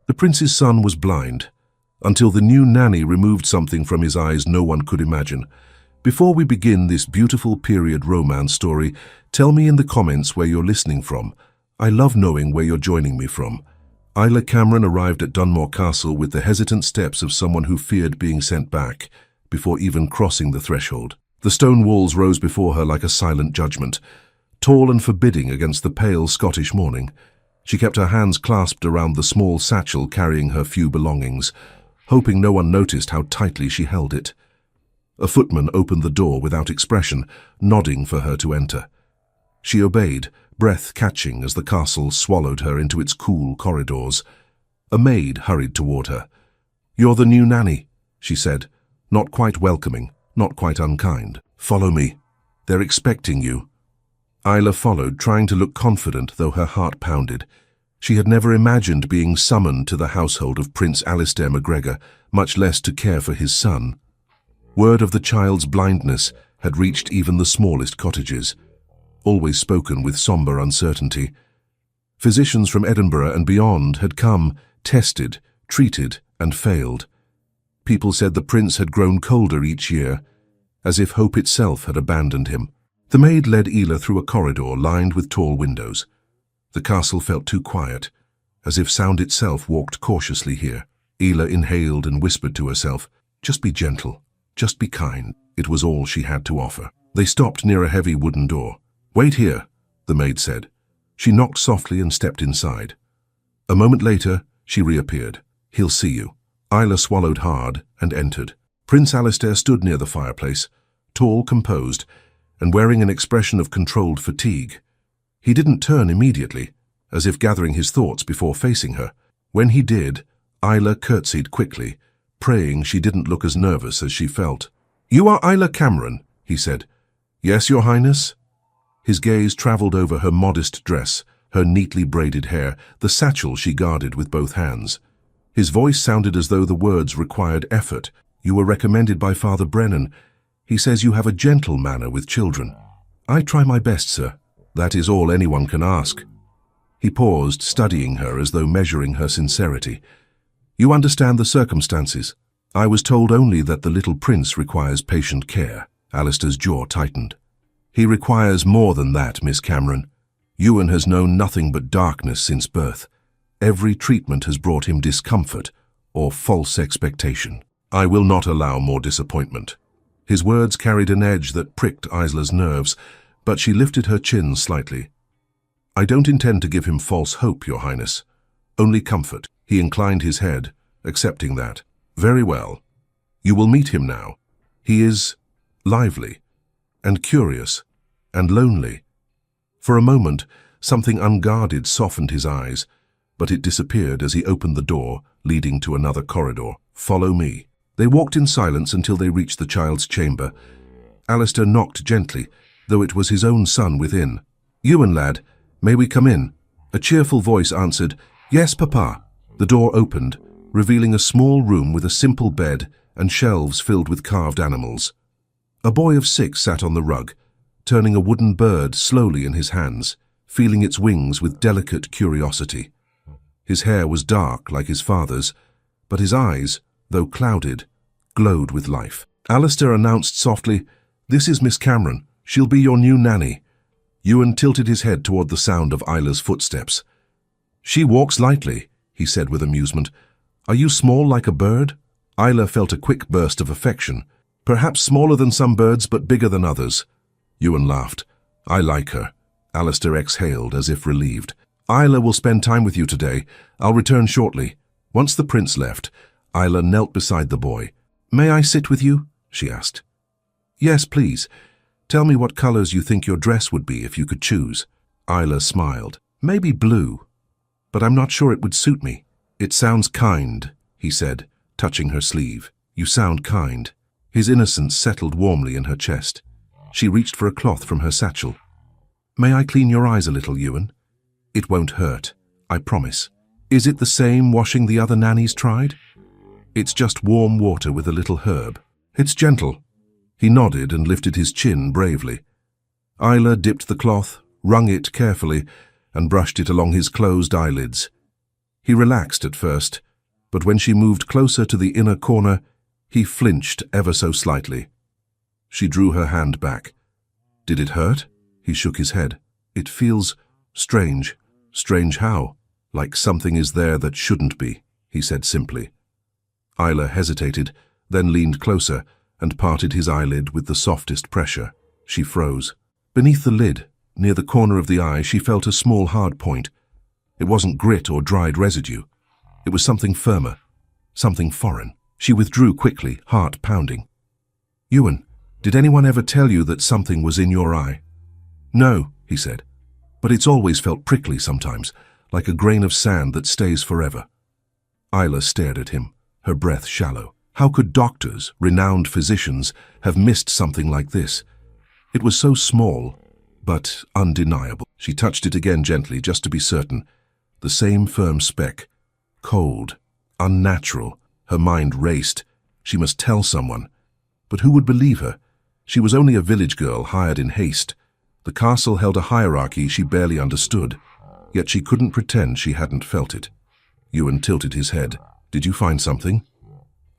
The prince's son was blind, until the new nanny removed something from his eyes no one could imagine. Before we begin this beautiful period romance story, tell me in the comments where you're listening from. I love knowing where you're joining me from. Isla Cameron arrived at Dunmore Castle with the hesitant steps of someone who feared being sent back, before even crossing the threshold. The stone walls rose before her like a silent judgment, tall and forbidding against the pale Scottish morning. She kept her hands clasped around the small satchel carrying her few belongings, hoping no one noticed how tightly she held it. A footman opened the door without expression, nodding for her to enter. She obeyed, breath catching as the castle swallowed her into its cool corridors. A maid hurried toward her. "You're the new nanny," she said, not quite welcoming, not quite unkind. "Follow me. They're expecting you." Isla followed, trying to look confident, though her heart pounded. She had never imagined being summoned to the household of Prince Alistair MacGregor, much less to care for his son. Word of the child's blindness had reached even the smallest cottages, always spoken with sombre uncertainty. Physicians from Edinburgh and beyond had come, tested, treated, and failed. People said the prince had grown colder each year, as if hope itself had abandoned him. The maid led Isla through a corridor lined with tall windows. The castle felt too quiet, as if sound itself walked cautiously here. Isla inhaled and whispered to herself, "Just be gentle, just be kind." It was all she had to offer. They stopped near a heavy wooden door. "Wait here," the maid said. She knocked softly and stepped inside. A moment later, she reappeared. "He'll see you." Isla swallowed hard and entered. Prince Alistair stood near the fireplace, tall, composed, and wearing an expression of controlled fatigue. He didn't turn immediately, as if gathering his thoughts before facing her. When he did, Isla curtsied quickly, praying she didn't look as nervous as she felt. "You are Isla Cameron," he said. "Yes, Your Highness." His gaze traveled over her modest dress, her neatly braided hair, the satchel she guarded with both hands. His voice sounded as though the words required effort. "You were recommended by Father Brennan. He says you have a gentle manner with children." "I try my best, sir. That is all anyone can ask." He paused, studying her as though measuring her sincerity. "You understand the circumstances. I was told only that the little prince requires patient care." Alistair's jaw tightened. "He requires more than that, Miss Cameron. Ewan has known nothing but darkness since birth. Every treatment has brought him discomfort or false expectation. I will not allow more disappointment." His words carried an edge that pricked Isla's nerves, but she lifted her chin slightly. "I don't intend to give him false hope, Your Highness. Only comfort." He inclined his head, accepting that. "Very well. You will meet him now. He is lively, and curious, and lonely." For a moment, something unguarded softened his eyes, but it disappeared as he opened the door, leading to another corridor. "Follow me." They walked in silence until they reached the child's chamber. Alistair knocked gently, though it was his own son within. "Ewan, lad, may we come in?" A cheerful voice answered, "Yes, Papa." The door opened, revealing a small room with a simple bed and shelves filled with carved animals. A boy of 6 sat on the rug, turning a wooden bird slowly in his hands, feeling its wings with delicate curiosity. His hair was dark like his father's, but his eyes, though clouded, glowed with life. Alistair announced softly, "This is Miss Cameron. She'll be your new nanny." Ewan tilted his head toward the sound of Isla's footsteps. "She walks lightly," he said with amusement. "Are you small like a bird?" Isla felt a quick burst of affection. "Perhaps smaller than some birds, but bigger than others." Ewan laughed. "I like her." Alistair exhaled as if relieved. "Isla will spend time with you today. I'll return shortly." Once the prince left, Isla knelt beside the boy. "May I sit with you?" she asked. "Yes, please. Tell me what colors you think your dress would be if you could choose." Isla smiled. "Maybe blue, but I'm not sure it would suit me." "It sounds kind," he said, touching her sleeve. "You sound kind." His innocence settled warmly in her chest. She reached for a cloth from her satchel. "May I clean your eyes a little, Ewan? It won't hurt, I promise." "Is it the same washing the other nannies tried?" "It's just warm water with a little herb. It's gentle." He nodded and lifted his chin bravely. Isla dipped the cloth, wrung it carefully, and brushed it along his closed eyelids. He relaxed at first, but when she moved closer to the inner corner, he flinched ever so slightly. She drew her hand back. Did it hurt? He shook his head. It feels strange. Strange how? Like something is there that shouldn't be, he said simply. Isla hesitated, then leaned closer and parted his eyelid with the softest pressure. She froze. Beneath the lid, near the corner of the eye, she felt a small hard point. It wasn't grit or dried residue. It was something firmer, something foreign. She withdrew quickly, heart pounding. Ewan, did anyone ever tell you that something was in your eye? No, he said, but it's always felt prickly sometimes, like a grain of sand that stays forever. Isla stared at him, her breath shallow. How could doctors, renowned physicians, have missed something like this? It was so small, but undeniable. She touched it again gently, just to be certain. The same firm speck. Cold. Unnatural. Her mind raced. She must tell someone. But who would believe her? She was only a village girl hired in haste. The castle held a hierarchy she barely understood, yet she couldn't pretend she hadn't felt it. Ewan tilted his head. Did you find something?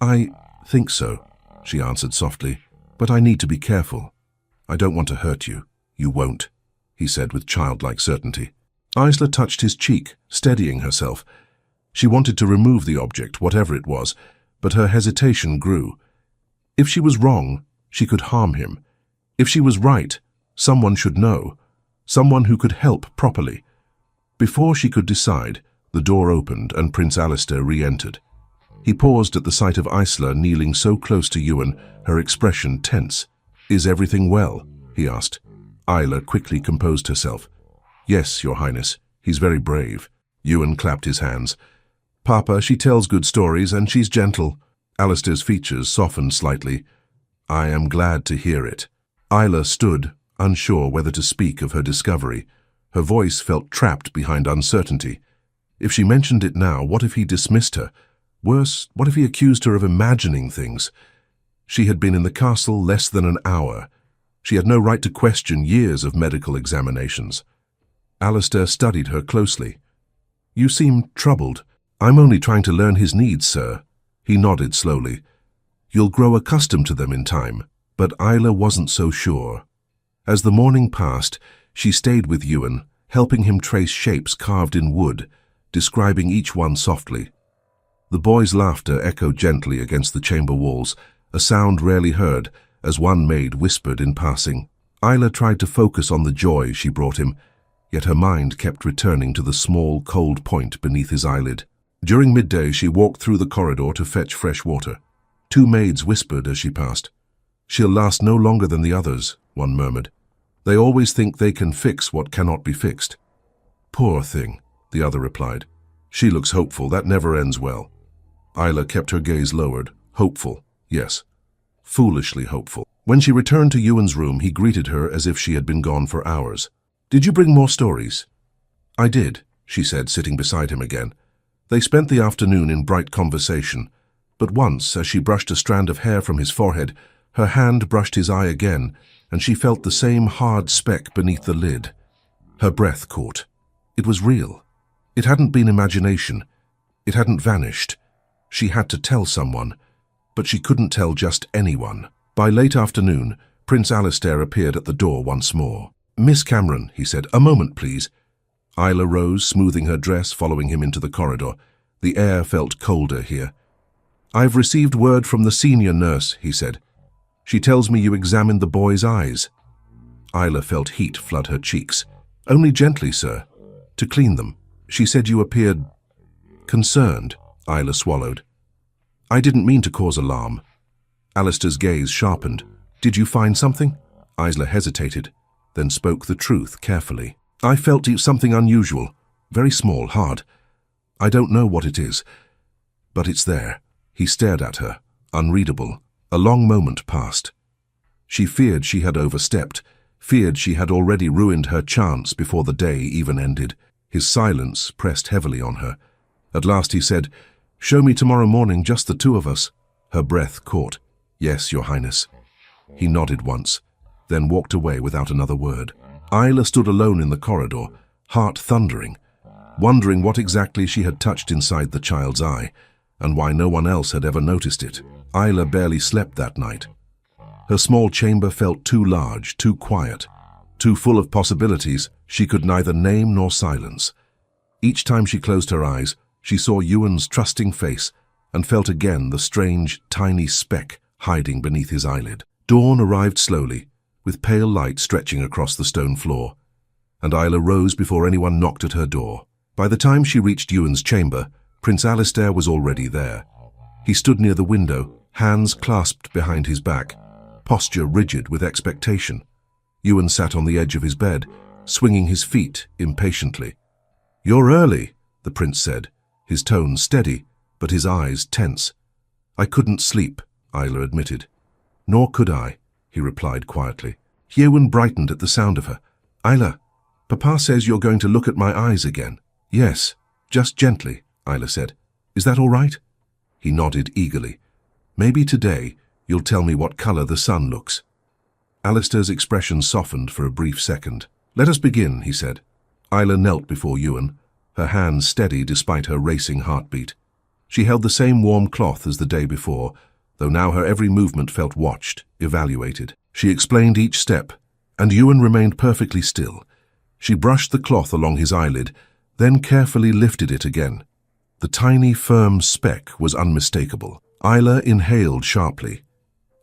I think so, she answered softly, but I need to be careful. I don't want to hurt you. You won't, he said with childlike certainty. Isla touched his cheek, steadying herself. She wanted to remove the object, whatever it was, but her hesitation grew. If she was wrong, she could harm him. If she was right, someone should know, someone who could help properly. Before she could decide, the door opened and Prince Alistair re-entered. He paused at the sight of Isla kneeling so close to Ewan, her expression tense. Is everything well? He asked. Isla quickly composed herself. Yes, Your Highness. He's very brave. Ewan clapped his hands. Papa, she tells good stories and she's gentle. Alistair's features softened slightly. I am glad to hear it. Isla stood, unsure whether to speak of her discovery. Her voice felt trapped behind uncertainty. If she mentioned it now, what if he dismissed her? Worse, what if he accused her of imagining things? She had been in the castle less than an hour. She had no right to question years of medical examinations. Alistair studied her closely. You seem troubled. I'm only trying to learn his needs, sir. He nodded slowly. You'll grow accustomed to them in time. But Isla wasn't so sure. As the morning passed, she stayed with Ewan, helping him trace shapes carved in wood, describing each one softly. The boy's laughter echoed gently against the chamber walls, a sound rarely heard, as one maid whispered in passing. Isla tried to focus on the joy she brought him, yet her mind kept returning to the small, cold point beneath his eyelid. During midday, she walked through the corridor to fetch fresh water. 2 maids whispered as she passed. She'll last no longer than the others, one murmured. They always think they can fix what cannot be fixed. Poor thing, the other replied. She looks hopeful, that never ends well. Isla kept her gaze lowered. Hopeful, yes. Foolishly hopeful. When she returned to Ewan's room, he greeted her as if she had been gone for hours. Did you bring more stories? I did, she said, sitting beside him again. They spent the afternoon in bright conversation, but once, as she brushed a strand of hair from his forehead, her hand brushed his eye again, and she felt the same hard speck beneath the lid. Her breath caught. It was real. It hadn't been imagination. It hadn't vanished. She had to tell someone, but she couldn't tell just anyone. By late afternoon, Prince Alistair appeared at the door once more. Miss Cameron, he said, a moment, please. Isla rose, smoothing her dress, following him into the corridor. The air felt colder here. I've received word from the senior nurse, he said. She tells me you examined the boy's eyes. Isla felt heat flood her cheeks. Only gently, sir. To clean them. She said you appeared concerned. Isla swallowed. I didn't mean to cause alarm. Alistair's gaze sharpened. Did you find something? Isla hesitated, then spoke the truth carefully. I felt something unusual, very small, hard. I don't know what it is, but it's there. He stared at her, unreadable. A long moment passed. She feared she had overstepped, feared she had already ruined her chance before the day even ended. His silence pressed heavily on her. At last he said, Show me tomorrow morning, just the 2 of us. Her breath caught. Yes, Your Highness. He nodded once, then walked away without another word. Isla stood alone in the corridor, heart thundering. wondering what exactly she had touched inside the child's eye, and why no one else had ever noticed it. Isla barely slept that night. Her small chamber felt too large, too quiet, too full of possibilities she could neither name nor silence. Each time she closed her eyes, she saw Ewan's trusting face and felt again the strange, tiny speck hiding beneath his eyelid. Dawn arrived slowly, with pale light stretching across the stone floor, and Isla rose before anyone knocked at her door. By the time she reached Ewan's chamber, Prince Alistair was already there. He stood near the window, hands clasped behind his back, posture rigid with expectation. Ewan sat on the edge of his bed, swinging his feet impatiently. "You're early," the prince said, his tone steady, but his eyes tense. "I couldn't sleep," Isla admitted. "Nor could I," he replied quietly. Ewan brightened at the sound of her. "Isla, Papa says you're going to look at my eyes again." "Yes, just gently," Isla said. "Is that all right?" He nodded eagerly. "Maybe today you'll tell me what color the sun looks." Alistair's expression softened for a brief second. "Let us begin," he said. Isla knelt before Ewan, her hands steady despite her racing heartbeat. She held the same warm cloth as the day before, though now her every movement felt watched, evaluated. She explained each step, and Ewan remained perfectly still. She brushed the cloth along his eyelid, then carefully lifted it again. The tiny, firm speck was unmistakable. Isla inhaled sharply.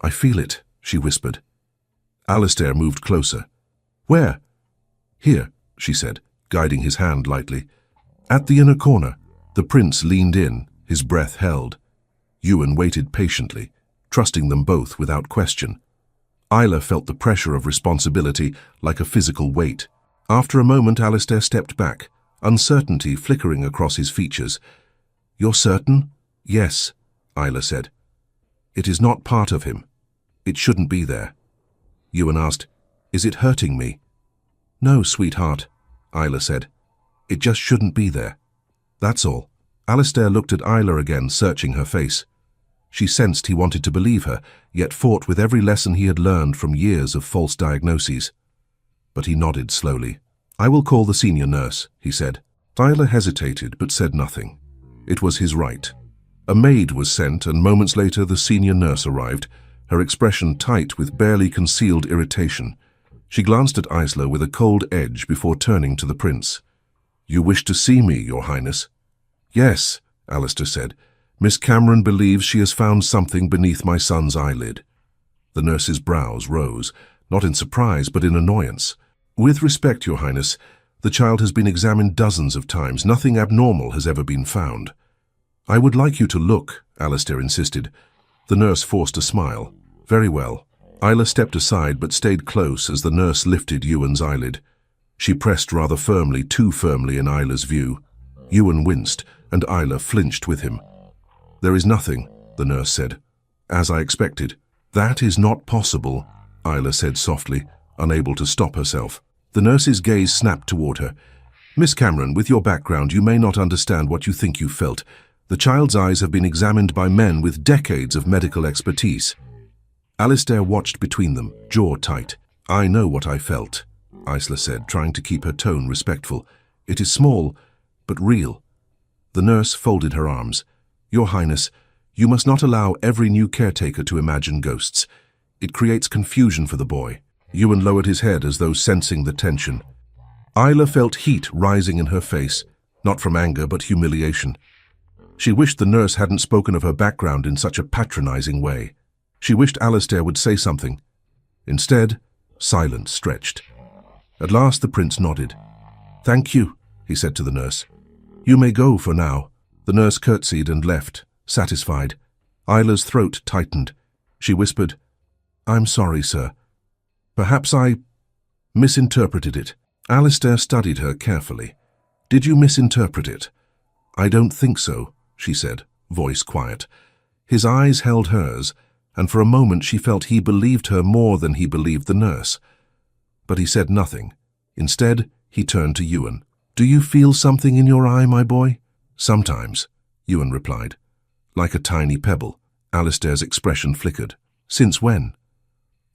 "I feel it," she whispered. Alistair moved closer. "Where?" "Here," she said, guiding his hand lightly. "At the inner corner." The prince leaned in, his breath held. Ewan waited patiently, trusting them both without question. Isla felt the pressure of responsibility like a physical weight. After a moment, Alistair stepped back, uncertainty flickering across his features. "You're certain?" "Yes," Isla said. "It is not part of him. It shouldn't be there." Ewan asked, "Is it hurting me?" "No, sweetheart," Isla said. "It just shouldn't be there. That's all." Alistair looked at Isla again, searching her face. She sensed he wanted to believe her, yet fought with every lesson he had learned from years of false diagnoses. But he nodded slowly. "I will call the senior nurse," he said. Isla hesitated, but said nothing. It was his right. A maid was sent, and moments later the senior nurse arrived, her expression tight with barely concealed irritation. She glanced at Isla with a cold edge before turning to the prince. "You wish to see me, Your Highness?" "Yes," Alistair said. "Miss Cameron believes she has found something beneath my son's eyelid." The nurse's brows rose, not in surprise but in annoyance. "With respect, Your Highness, the child has been examined dozens of times. Nothing abnormal has ever been found." "I would like you to look," Alistair insisted. The nurse forced a smile. "Very well." Isla stepped aside but stayed close as the nurse lifted Ewan's eyelid. She pressed rather firmly, too firmly in Isla's view. Ewan winced, and Isla flinched with him. "There is nothing," the nurse said. "As I expected." "That is not possible," Isla said softly, unable to stop herself. The nurse's gaze snapped toward her. "Miss Cameron, with your background, you may not understand what you think you felt. The child's eyes have been examined by men with decades of medical expertise." Alistair watched between them, jaw tight. "I know what I felt," Isla said, trying to keep her tone respectful. "It is small, but real." The nurse folded her arms. "Your Highness, you must not allow every new caretaker to imagine ghosts. It creates confusion for the boy." Ewan lowered his head as though sensing the tension. Isla felt heat rising in her face, not from anger but humiliation. She wished the nurse hadn't spoken of her background in such a patronizing way. She wished Alistair would say something. Instead, silence stretched. At last the prince nodded. "Thank you," he said to the nurse. "You may go for now." The nurse curtsied and left, satisfied. Isla's throat tightened. She whispered, "I'm sorry, sir. Perhaps I misinterpreted it." Alistair studied her carefully. "Did you misinterpret it?" "I don't think so," she said, voice quiet. His eyes held hers, and for a moment she felt he believed her more than he believed the nurse. But he said nothing. Instead, he turned to Ewan. "Do you feel something in your eye, my boy?" "Sometimes," Ewan replied. Like a tiny pebble, Alistair's expression flickered. "Since when?"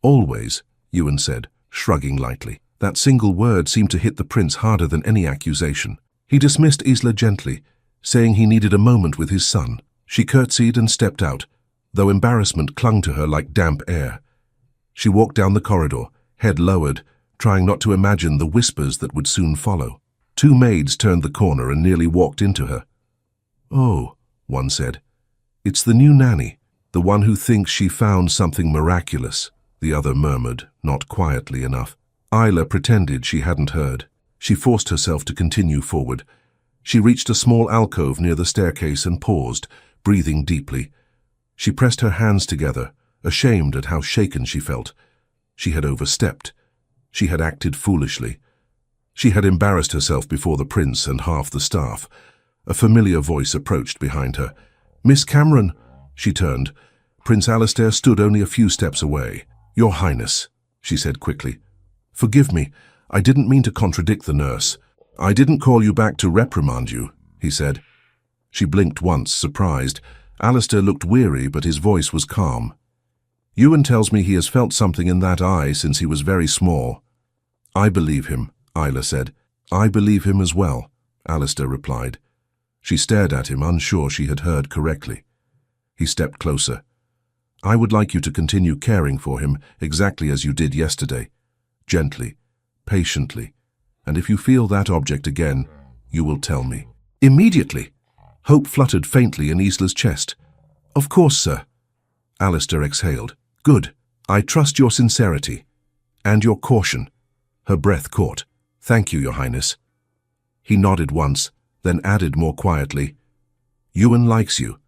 "Always," Ewan said, shrugging lightly. That single word seemed to hit the prince harder than any accusation. He dismissed Isla gently, saying he needed a moment with his son. She curtsied and stepped out, though embarrassment clung to her like damp air. She walked down the corridor, head lowered, trying not to imagine the whispers that would soon follow. Two maids turned the corner and nearly walked into her. "Oh," one said. "It's the new nanny, the one who thinks she found something miraculous," the other murmured, not quietly enough. Isla pretended she hadn't heard. She forced herself to continue forward. She reached a small alcove near the staircase and paused, breathing deeply. She pressed her hands together, ashamed at how shaken she felt. She had overstepped. She had acted foolishly. She had embarrassed herself before the prince and half the staff. A familiar voice approached behind her. "Miss Cameron," she turned. Prince Alistair stood only a few steps away. "Your Highness," she said quickly. "Forgive me, I didn't mean to contradict the nurse. I didn't call you back to reprimand you," he said. She blinked once, surprised. Alistair looked weary, but his voice was calm. "Ewan tells me he has felt something in that eye since he was very small." "I believe him," Isla said. "I believe him as well," Alistair replied. She stared at him, unsure she had heard correctly. He stepped closer. "I would like you to continue caring for him exactly as you did yesterday. Gently, patiently, and if you feel that object again, you will tell me." "Immediately!" Hope fluttered faintly in Isla's chest. "Of course, sir." Alistair exhaled. "Good. I trust your sincerity. And your caution." Her breath caught. "Thank you, Your Highness." He nodded once, then added more quietly, "Ewan likes you.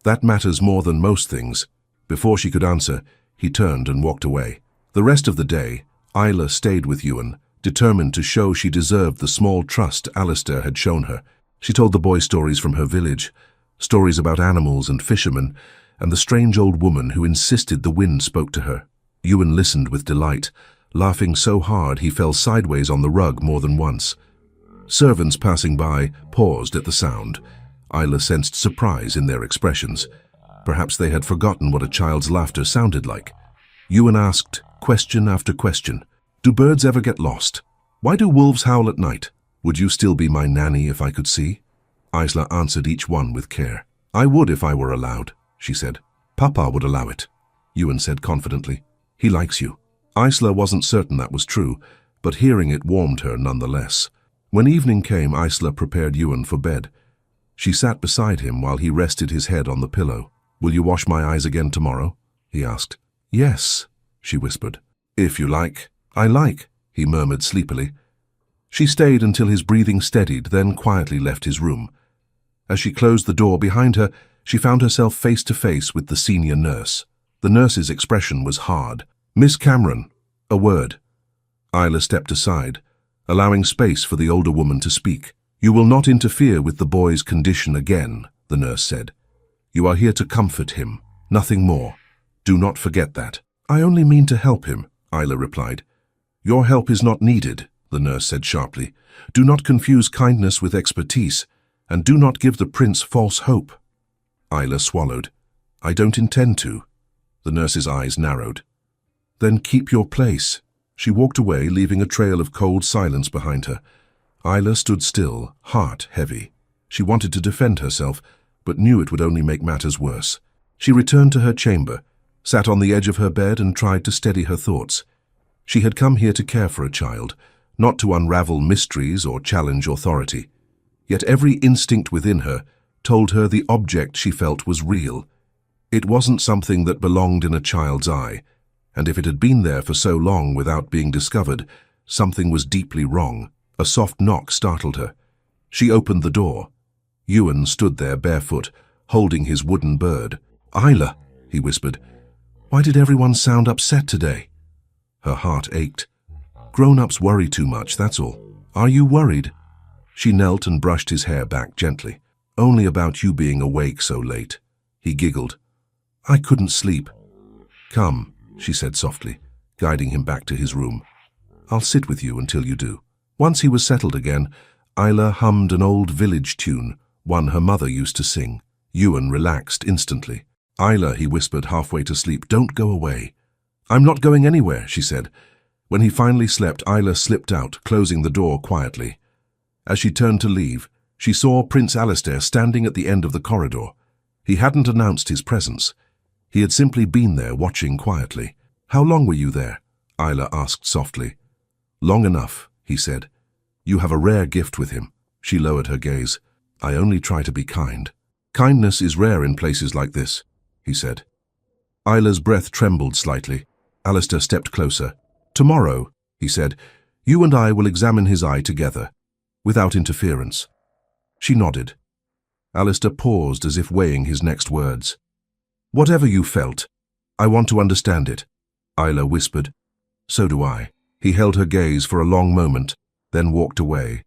That matters more than most things." Before she could answer, he turned and walked away. The rest of the day, Isla stayed with Ewan, determined to show she deserved the small trust Alistair had shown her. She told the boy stories from her village, stories about animals and fishermen, and the strange old woman who insisted the wind spoke to her. Ewan listened with delight, laughing so hard he fell sideways on the rug more than once. Servants passing by paused at the sound. Isla sensed surprise in their expressions. Perhaps they had forgotten what a child's laughter sounded like. Ewan asked question after question. "Do birds ever get lost? Why do wolves howl at night? Would you still be my nanny if I could see?" Isla answered each one with care. "I would if I were allowed," she said. "Papa would allow it," Ewan said confidently. "He likes you." Isla wasn't certain that was true, but hearing it warmed her nonetheless. When evening came, Isla prepared Ewan for bed. She sat beside him while he rested his head on the pillow. "Will you wash my eyes again tomorrow?" he asked. "Yes," she whispered. "If you like." "I like," he murmured sleepily. She stayed until his breathing steadied, then quietly left his room. As she closed the door behind her, she found herself face to face with the senior nurse. The nurse's expression was hard. "Miss Cameron, a word." Isla stepped aside, allowing space for the older woman to speak. "You will not interfere with the boy's condition again," the nurse said. "You are here to comfort him, nothing more. Do not forget that." "I only mean to help him," Isla replied. "Your help is not needed," the nurse said sharply. "Do not confuse kindness with expertise, and do not give the prince false hope." Isla swallowed. "I don't intend to." The nurse's eyes narrowed. "Then keep your place." She walked away, leaving a trail of cold silence behind her. Isla stood still, heart heavy. She wanted to defend herself, but knew it would only make matters worse. She returned to her chamber, sat on the edge of her bed and tried to steady her thoughts. She had come here to care for a child, not to unravel mysteries or challenge authority. Yet every instinct within her told her the object she felt was real. It wasn't something that belonged in a child's eye, and if it had been there for so long without being discovered, something was deeply wrong. A soft knock startled her. She opened the door. Ewan stood there barefoot, holding his wooden bird. "Isla," he whispered, "why did everyone sound upset today?" Her heart ached. "Grown-ups worry too much, that's all. Are you worried?" She knelt and brushed his hair back gently. "Only about you being awake so late." He giggled. "I couldn't sleep." "Come," she said softly, guiding him back to his room. "I'll sit with you until you do." Once he was settled again, Isla hummed an old village tune, one her mother used to sing. Ewan relaxed instantly. "Isla," he whispered halfway to sleep, "don't go away." "I'm not going anywhere," she said. When he finally slept, Isla slipped out, closing the door quietly. As she turned to leave, she saw Prince Alistair standing at the end of the corridor. He hadn't announced his presence. He had simply been there watching quietly. "How long were you there?" Isla asked softly. "Long enough," he said. "You have a rare gift with him." She lowered her gaze. "I only try to be kind." "Kindness is rare in places like this," he said. Isla's breath trembled slightly. Alistair stepped closer. "Tomorrow," he said, "you and I will examine his eye together, without interference." She nodded. Alistair paused as if weighing his next words. "Whatever you felt, I want to understand it," Isla whispered. "So do I." He held her gaze for a long moment, then walked away.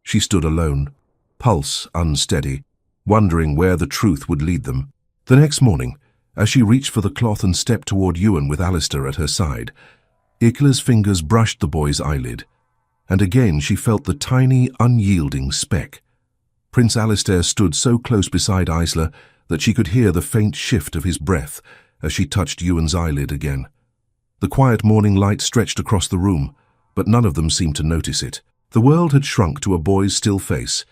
She stood alone, pulse unsteady, wondering where the truth would lead them. The next morning, as she reached for the cloth and stepped toward Ewan with Alistair at her side, Ikla's fingers brushed the boy's eyelid, and again she felt the tiny, unyielding speck. Prince Alistair stood so close beside Isla that she could hear the faint shift of his breath as she touched Ewan's eyelid again. The quiet morning light stretched across the room, but none of them seemed to notice it. The world had shrunk to a boy's still face,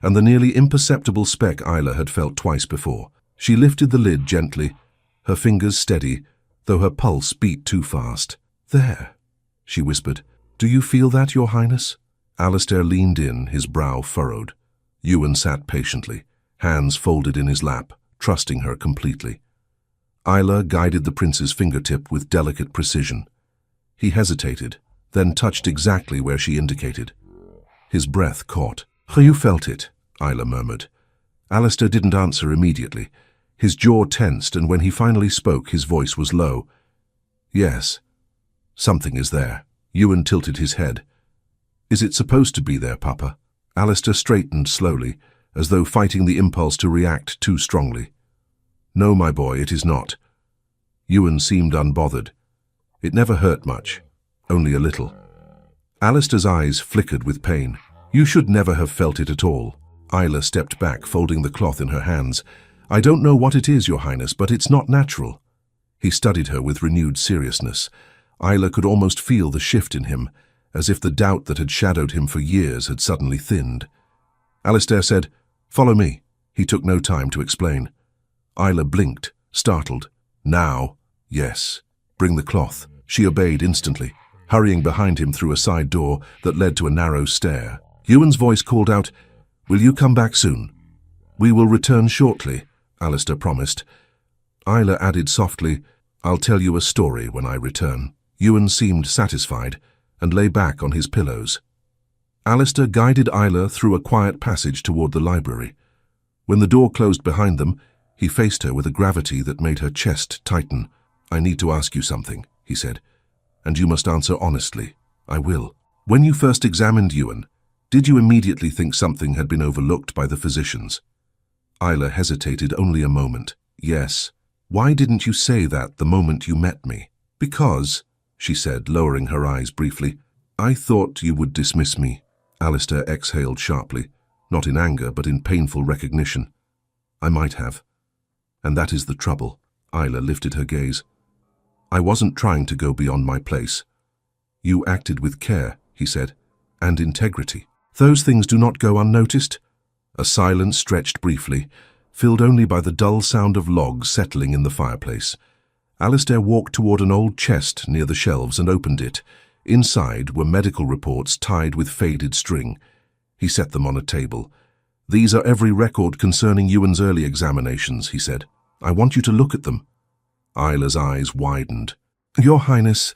and the nearly imperceptible speck Isla had felt twice before. She lifted the lid gently, her fingers steady, though her pulse beat too fast. "There," she whispered. "Do you feel that, Your Highness?" Alistair leaned in, his brow furrowed. Ewan sat patiently, hands folded in his lap, trusting her completely. Isla guided the prince's fingertip with delicate precision. He hesitated, then touched exactly where she indicated. His breath caught. "You felt it," Isla murmured. Alistair didn't answer immediately. His jaw tensed, and when he finally spoke, his voice was low. "Yes, something is there." Ewan tilted his head. "Is it supposed to be there, Papa?" Alistair straightened slowly, as though fighting the impulse to react too strongly. "No, my boy, it is not." Ewan seemed unbothered. "It never hurt much, only a little." Alistair's eyes flickered with pain. "You should never have felt it at all." Isla stepped back, folding the cloth in her hands. "I don't know what it is, Your Highness, but it's not natural." He studied her with renewed seriousness. Isla could almost feel the shift in him, as if the doubt that had shadowed him for years had suddenly thinned. Alistair said, "Follow me." He took no time to explain. Isla blinked, startled. "Now?" "Yes. Bring the cloth." She obeyed instantly, hurrying behind him through a side door that led to a narrow stair. Ewan's voice called out, "Will you come back soon?" "We will return shortly," Alistair promised. Isla added softly, "I'll tell you a story when I return." Ewan seemed satisfied and lay back on his pillows. Alistair guided Isla through a quiet passage toward the library. When the door closed behind them, he faced her with a gravity that made her chest tighten. "I need to ask you something," he said, "and you must answer honestly." "I will." "When you first examined Ewan, did you immediately think something had been overlooked by the physicians?" Isla hesitated only a moment. "Yes." "Why didn't you say that the moment you met me?" "Because," she said, lowering her eyes briefly, "I thought you would dismiss me." Alistair exhaled sharply, not in anger but in painful recognition. "I might have. And that is the trouble." Isla lifted her gaze. "I wasn't trying to go beyond my place." "You acted with care," he said, "and integrity. Those things do not go unnoticed." A silence stretched briefly, filled only by the dull sound of logs settling in the fireplace. Alistair walked toward an old chest near the shelves and opened it. Inside were medical reports tied with faded string. He set them on a table. "These are every record concerning Ewan's early examinations," he said. "I want you to look at them." Isla's eyes widened. "Your Highness,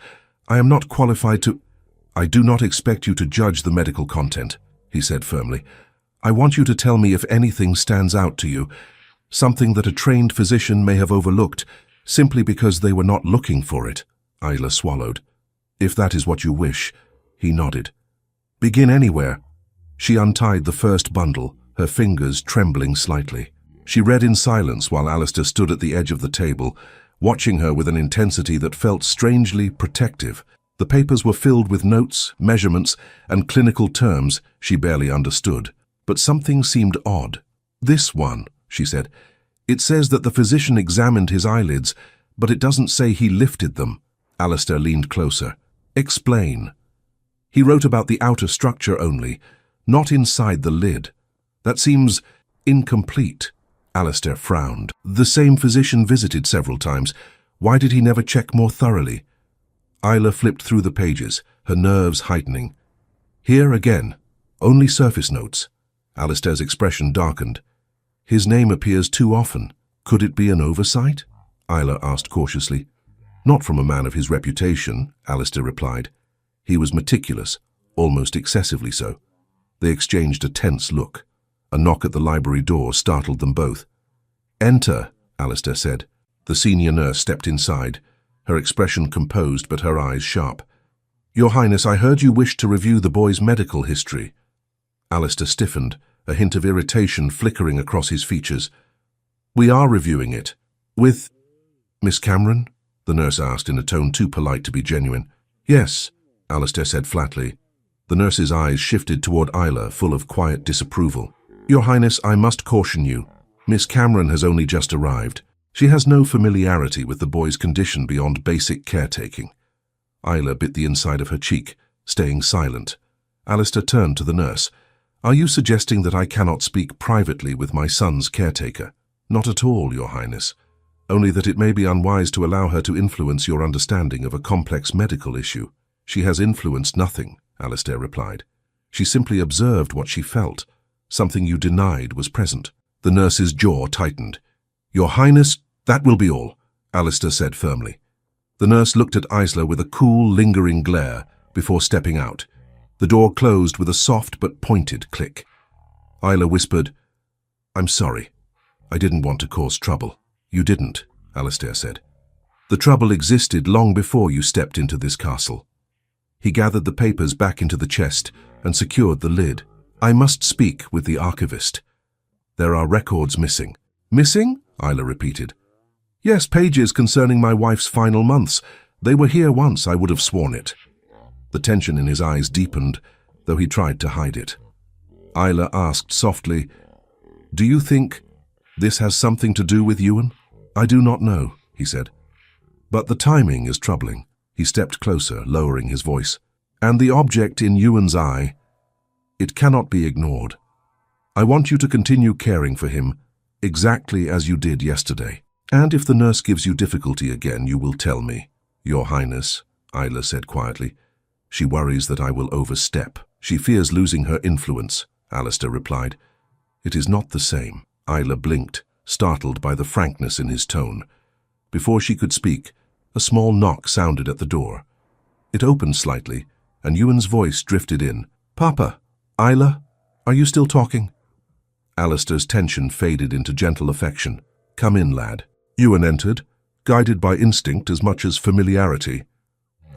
I am not qualified to—" "I do not expect you to judge the medical content," he said firmly. "I want you to tell me if anything stands out to you, something that a trained physician may have overlooked, simply because they were not looking for it." Isla swallowed. "If that is what you wish," he nodded. "Begin anywhere." She untied the first bundle, her fingers trembling slightly. She read in silence while Alistair stood at the edge of the table, watching her with an intensity that felt strangely protective. The papers were filled with notes, measurements, and clinical terms she barely understood. But something seemed odd. "This one," she said. "It says that the physician examined his eyelids, but it doesn't say he lifted them." Alistair leaned closer. "Explain." "He wrote about the outer structure only, Not inside the lid. That seems incomplete. Alistair frowned. The same physician visited several times. Why did he never check more thoroughly? Isla flipped through the pages, her nerves heightening. Here again, only surface notes. Alistair's expression darkened. His name appears too often. Could it be an oversight? Isla asked cautiously. Not from a man of his reputation, Alistair replied. He was meticulous, almost excessively so. They exchanged a tense look. A knock at the library door startled them both. Enter, Alistair said. The senior nurse stepped inside, her expression composed but her eyes sharp. Your Highness, I heard you wished to review the boy's medical history. Alistair stiffened, a hint of irritation flickering across his features. We are reviewing it. With Miss Cameron? The nurse asked in a tone too polite to be genuine. Yes, Alistair said flatly. The nurse's eyes shifted toward Isla, full of quiet disapproval. Your Highness, I must caution you. Miss Cameron has only just arrived. She has no familiarity with the boy's condition beyond basic caretaking. Isla bit the inside of her cheek, staying silent. Alistair turned to the nurse. Are you suggesting that I cannot speak privately with my son's caretaker? Not at all, Your Highness. Only that it may be unwise to allow her to influence your understanding of a complex medical issue. She has influenced nothing, Alistair replied. She simply observed what she felt. Something you denied was present. The nurse's jaw tightened. Your Highness, that will be all, Alistair said firmly. The nurse looked at Isla with a cool, lingering glare before stepping out. The door closed with a soft but pointed click. Isla whispered, I'm sorry. I didn't want to cause trouble. You didn't, Alistair said. The trouble existed long before you stepped into this castle. He gathered the papers back into the chest and secured the lid. I must speak with the archivist. There are records missing. Missing? Isla repeated. Yes, pages concerning my wife's final months. They were here once, I would have sworn it. The tension in his eyes deepened, though he tried to hide it. Isla asked softly, Do you think this has something to do with Ewan? I do not know, he said. But the timing is troubling. He stepped closer, lowering his voice. And the object in Ewan's eye, it cannot be ignored. I want you to continue caring for him, exactly as you did yesterday. And if the nurse gives you difficulty again, you will tell me. Your Highness, Isla said quietly. She worries that I will overstep. She fears losing her influence, Alistair replied. It is not the same. Isla blinked, startled by the frankness in his tone. Before she could speak, a small knock sounded at the door. It opened slightly, and Ewan's voice drifted in. Papa, Isla, are you still talking? Alistair's tension faded into gentle affection. Come in, lad. Ewan entered, guided by instinct as much as familiarity.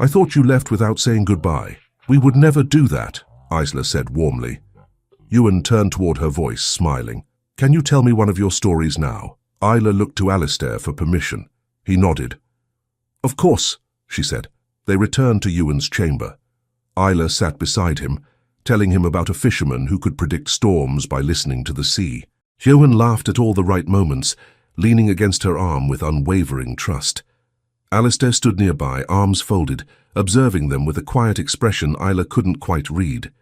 I thought you left without saying goodbye. We would never do that, Isla said warmly. Ewan turned toward her voice, smiling. Can you tell me one of your stories now? Isla looked to Alistair for permission. He nodded. Of course, she said. They returned to Ewan's chamber. Isla sat beside him, telling him about a fisherman who could predict storms by listening to the sea. Ewan laughed at all the right moments, leaning against her arm with unwavering trust. Alistair stood nearby, arms folded, observing them with a quiet expression Isla couldn't quite read.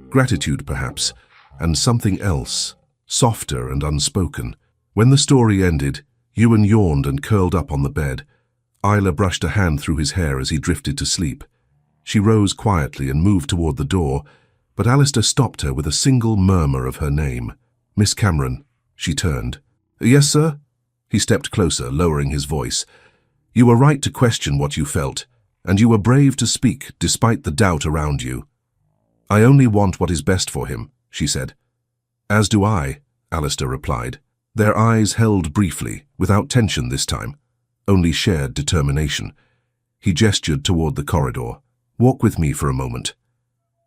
Gratitude, perhaps, and something else, softer and unspoken. When the story ended, Ewan yawned and curled up on the bed. Isla brushed a hand through his hair as he drifted to sleep. She rose quietly and moved toward the door, but Alistair stopped her with a single murmur of her name. Miss Cameron. She turned. Yes, sir? He stepped closer, lowering his voice. You were right to question what you felt, and you were brave to speak despite the doubt around you. I only want what is best for him, she said. As do I, Alistair replied. Their eyes held briefly, without tension this time, only shared determination. He gestured toward the corridor. Walk with me for a moment.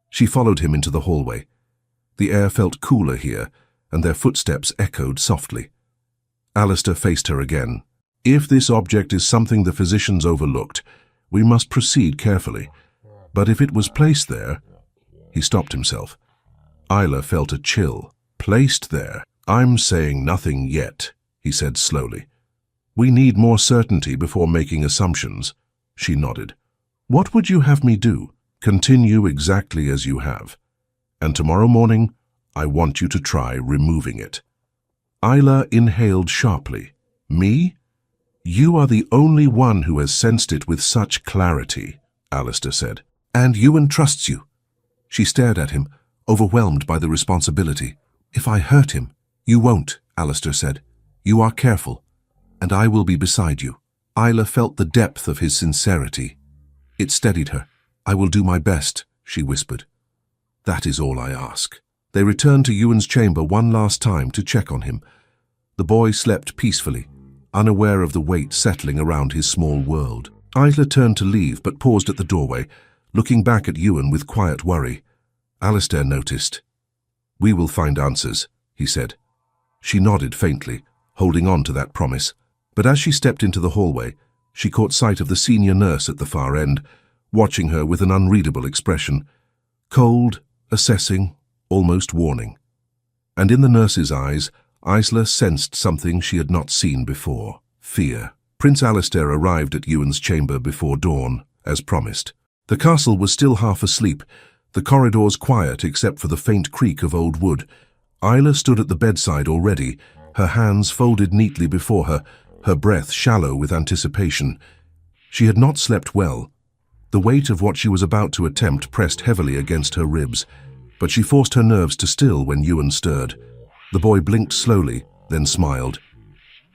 She followed him into the hallway. The air felt cooler here, and their footsteps echoed softly. Alistair faced her again. If this object is something the physicians overlooked, we must proceed carefully. But if it was placed there... He stopped himself. Isla felt a chill. Placed there? I'm saying nothing yet, he said slowly. We need more certainty before making assumptions. She nodded. What would you have me do? Continue exactly as you have. And tomorrow morning, I want you to try removing it." Isla inhaled sharply. "Me? You are the only one who has sensed it with such clarity," Alistair said. "And Ewan trusts you." She stared at him, overwhelmed by the responsibility. "If I hurt him—" "You won't," Alistair said. "You are careful, and I will be beside you." Isla felt the depth of his sincerity. It steadied her. "I will do my best," she whispered. "That is all I ask." They returned to Ewan's chamber one last time to check on him. The boy slept peacefully, unaware of the weight settling around his small world. Isla turned to leave but paused at the doorway, looking back at Ewan with quiet worry. Alistair noticed. "We will find answers," he said. She nodded faintly, holding on to that promise. But as she stepped into the hallway, she caught sight of the senior nurse at the far end, watching her with an unreadable expression. Cold, assessing, almost warning. And in the nurse's eyes, Isla sensed something she had not seen before: fear. Prince Alistair arrived at Ewan's chamber before dawn, as promised. The castle was still half asleep, the corridors quiet except for the faint creak of old wood. Isla stood at the bedside already, her hands folded neatly before her, her breath shallow with anticipation. She had not slept well. The weight of what she was about to attempt pressed heavily against her ribs, but she forced her nerves to still when Ewan stirred. The boy blinked slowly, then smiled.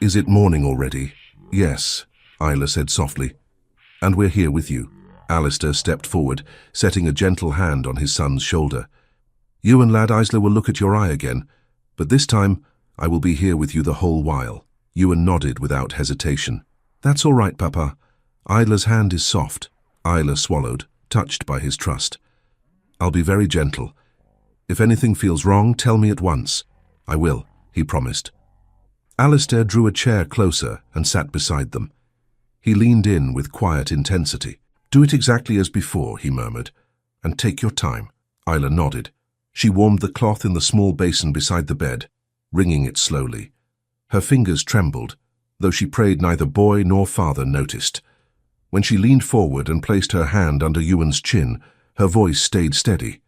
"Is it morning already?" "Yes," Isla said softly. "And we're here with you." Alistair stepped forward, setting a gentle hand on his son's shoulder. "Ewan, lad, Isla will look at your eye again, but this time I will be here with you the whole while." Ewan nodded without hesitation. "That's all right, Papa. Isla's hand is soft." Isla swallowed, touched by his trust. "I'll be very gentle. If anything feels wrong, tell me at once." "I will," he promised. Alistair drew a chair closer and sat beside them. He leaned in with quiet intensity. "Do it exactly as before," he murmured, "and take your time." Isla nodded. She warmed the cloth in the small basin beside the bed, wringing it slowly. Her fingers trembled, though she prayed neither boy nor father noticed. When she leaned forward and placed her hand under Ewan's chin, her voice stayed steady.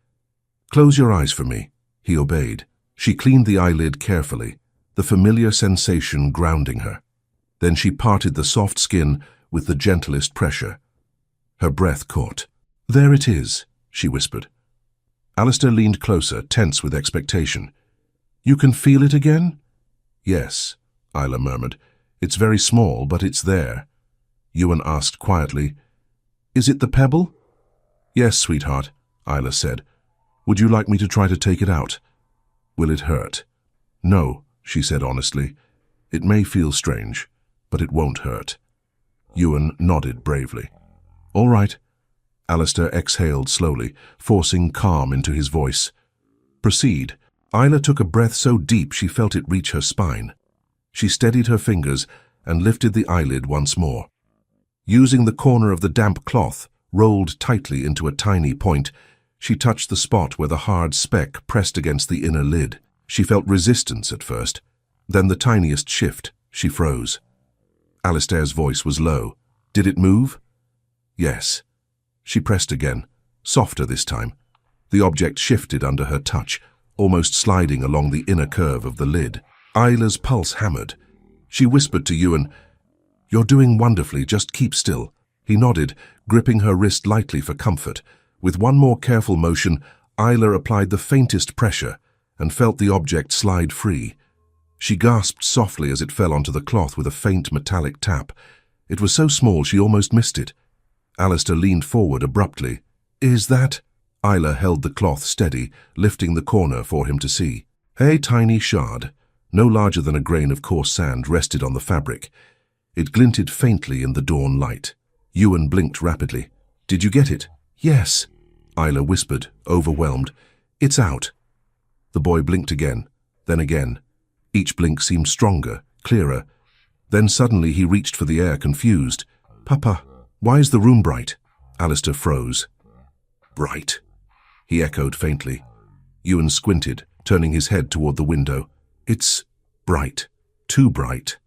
"Close your eyes for me." He obeyed. She cleaned the eyelid carefully, the familiar sensation grounding her. Then she parted the soft skin with the gentlest pressure. Her breath caught. "There it is," she whispered. Alistair leaned closer, tense with expectation. "You can feel it again?" "Yes," Isla murmured. "It's very small, but it's there." Ewan asked quietly, "Is it the pebble?" "Yes, sweetheart," Isla said. "Would you like me to try to take it out?" "Will it hurt?" "No," she said honestly. "It may feel strange, but it won't hurt." Ewan nodded bravely. "All right." Alistair exhaled slowly, forcing calm into his voice. "Proceed." Isla took a breath so deep she felt it reach her spine. She steadied her fingers and lifted the eyelid once more. Using the corner of the damp cloth, rolled tightly into a tiny point, she touched the spot where the hard speck pressed against the inner lid. She felt resistance at first. Then the tiniest shift, she froze. Alistair's voice was low. "Did it move?" "Yes." She pressed again, softer this time. The object shifted under her touch, almost sliding along the inner curve of the lid. Isla's pulse hammered. She whispered to Ewan, "You're doing wonderfully, just keep still." He nodded, gripping her wrist lightly for comfort. With one more careful motion, Isla applied the faintest pressure and felt the object slide free. She gasped softly as it fell onto the cloth with a faint metallic tap. It was so small she almost missed it. Alistair leaned forward abruptly. "Is that—" Isla held the cloth steady, lifting the corner for him to see. A tiny shard, no larger than a grain of coarse sand, rested on the fabric. It glinted faintly in the dawn light. Ewan blinked rapidly. "Did you get it?" "Yes," Isla whispered, overwhelmed. "It's out." The boy blinked again, then again. Each blink seemed stronger, clearer. Then suddenly he reached for the air, confused. "Papa, why is the room bright?" Alistair froze. "Bright," he echoed faintly. Ewan squinted, turning his head toward the window. "It's bright. Too bright."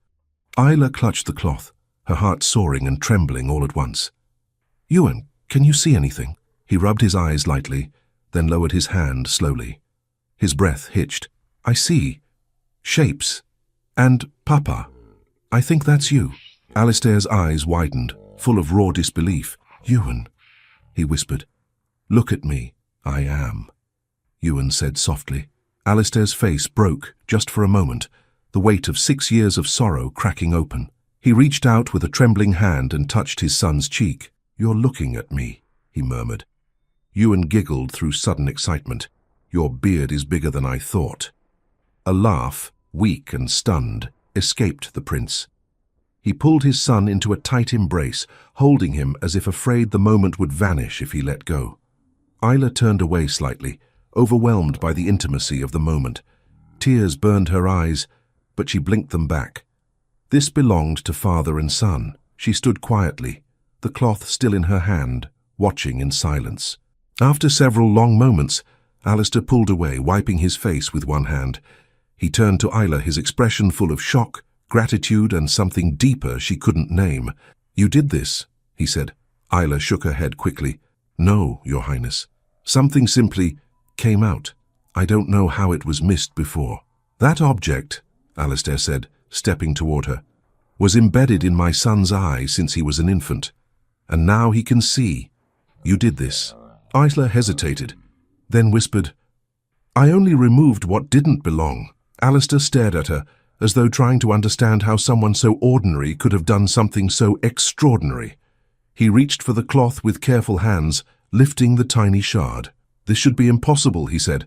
Isla clutched the cloth, her heart soaring and trembling all at once. "Ewan, can you see anything?" He rubbed his eyes lightly. then lowered his hand slowly. His breath hitched. "I see. Shapes. And Papa. I think that's you." Alistair's eyes widened, full of raw disbelief. "Ewan," he whispered. "Look at me. I am," Ewan said softly. Alistair's face broke just for a moment, the weight of 6 years of sorrow cracking open. He reached out with a trembling hand and touched his son's cheek. "You're looking at me," he murmured. Ewan giggled through sudden excitement. "Your beard is bigger than I thought." A laugh, weak and stunned, escaped the prince. He pulled his son into a tight embrace, holding him as if afraid the moment would vanish if he let go. Isla turned away slightly, overwhelmed by the intimacy of the moment. Tears burned her eyes, but she blinked them back. This belonged to father and son. She stood quietly, the cloth still in her hand, watching in silence. After several long moments, Alistair pulled away, wiping his face with one hand. He turned to Isla, his expression full of shock, gratitude, and something deeper she couldn't name. "You did this," he said. Isla shook her head quickly. "No, Your Highness. Something simply came out. I don't know how it was missed before." "That object," Alistair said, stepping toward her, "was embedded in my son's eye since he was an infant. And now he can see. You did this." Isla hesitated, then whispered, "I only removed what didn't belong." Alistair stared at her, as though trying to understand how someone so ordinary could have done something so extraordinary. He reached for the cloth with careful hands, lifting the tiny shard. "This should be impossible," he said.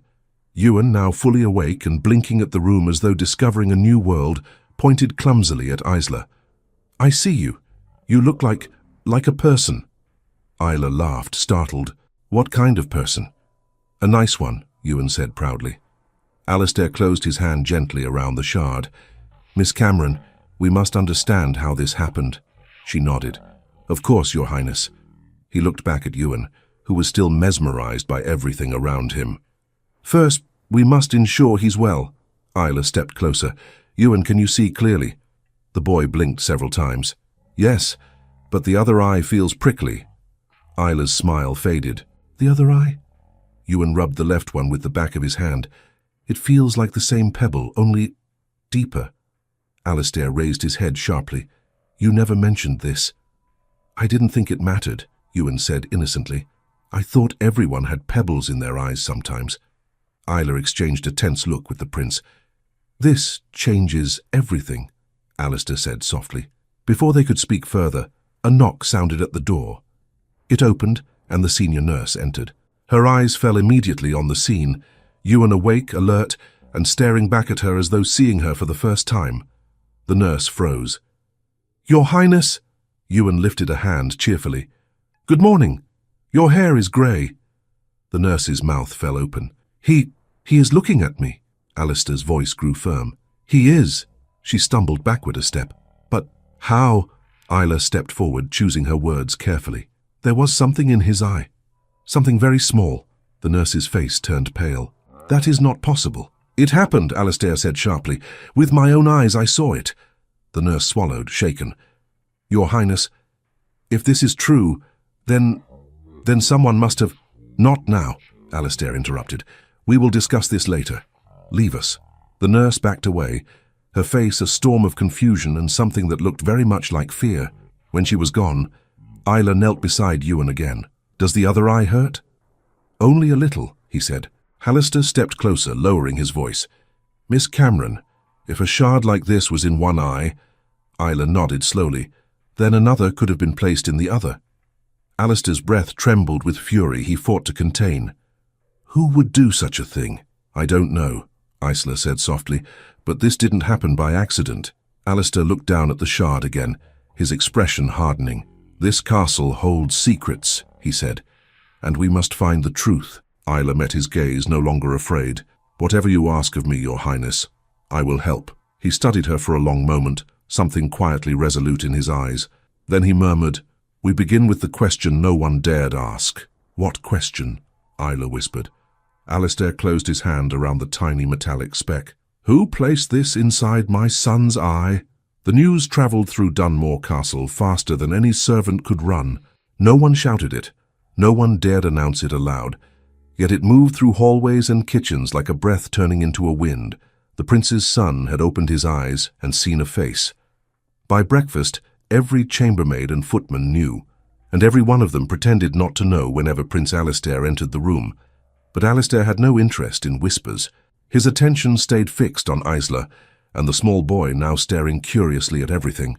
Ewan, now fully awake and blinking at the room as though discovering a new world, pointed clumsily at Isla. "I see you. You look like a person." Isla laughed, startled. "What kind of person?" "A nice one," Ewan said proudly. Alistair closed his hand gently around the shard. "Miss Cameron, we must understand how this happened." She nodded. "Of course, Your Highness." He looked back at Ewan, who was still mesmerized by everything around him. "First, we must ensure he's well." Isla stepped closer. "Ewan, can you see clearly?" The boy blinked several times. "Yes, but the other eye feels prickly." Isla's smile faded. "The other eye?" Ewan rubbed the left one with the back of his hand. "It feels like the same pebble, only deeper." Alistair raised his head sharply. "You never mentioned this." "I didn't think it mattered," Ewan said innocently. "I thought everyone had pebbles in their eyes sometimes." Isla exchanged a tense look with the prince. "This changes everything," Alistair said softly. Before they could speak further, a knock sounded at the door. It opened, and the senior nurse entered. Her eyes fell immediately on the scene, Ewan awake, alert, and staring back at her as though seeing her for the first time. The nurse froze. "Your Highness!" Ewan lifted a hand cheerfully. "Good morning. Your hair is grey." The nurse's mouth fell open. He is looking at me." Alistair's voice grew firm. "He is." She stumbled backward a step. "But how?" Isla stepped forward, choosing her words carefully. "There was something in his eye. Something very small." The nurse's face turned pale. "That is not possible." "It happened," Alistair said sharply. "With my own eyes I saw it." The nurse swallowed, shaken. "Your Highness, if this is true, then someone must have—" "Not now," Alistair interrupted. "We will discuss this later. Leave us." The nurse backed away, her face a storm of confusion and something that looked very much like fear. When she was gone, Isla knelt beside Ewan again. "Does the other eye hurt?" "Only a little," he said. Alistair stepped closer, lowering his voice. "Miss Cameron, if a shard like this was in one eye—" Isla nodded slowly. "Then another could have been placed in the other." Alistair's breath trembled with fury he fought to contain. "Who would do such a thing?" "I don't know," Isla said softly, "but this didn't happen by accident." Alistair looked down at the shard again, his expression hardening. "This castle holds secrets," he said, "and we must find the truth." Isla met his gaze, no longer afraid. "Whatever you ask of me, Your Highness, I will help." He studied her for a long moment, something quietly resolute in his eyes. Then he murmured, "We begin with the question no one dared ask." "What question?" Isla whispered. Alistair closed his hand around the tiny metallic speck. "Who placed this inside my son's eye?" The news travelled through Dunmore Castle faster than any servant could run. No one shouted it. No one dared announce it aloud. Yet it moved through hallways and kitchens like a breath turning into a wind. The prince's son had opened his eyes and seen a face. By breakfast, every chambermaid and footman knew, and every one of them pretended not to know whenever Prince Alistair entered the room. But Alistair had no interest in whispers. His attention stayed fixed on Isla, and the small boy now staring curiously at everything.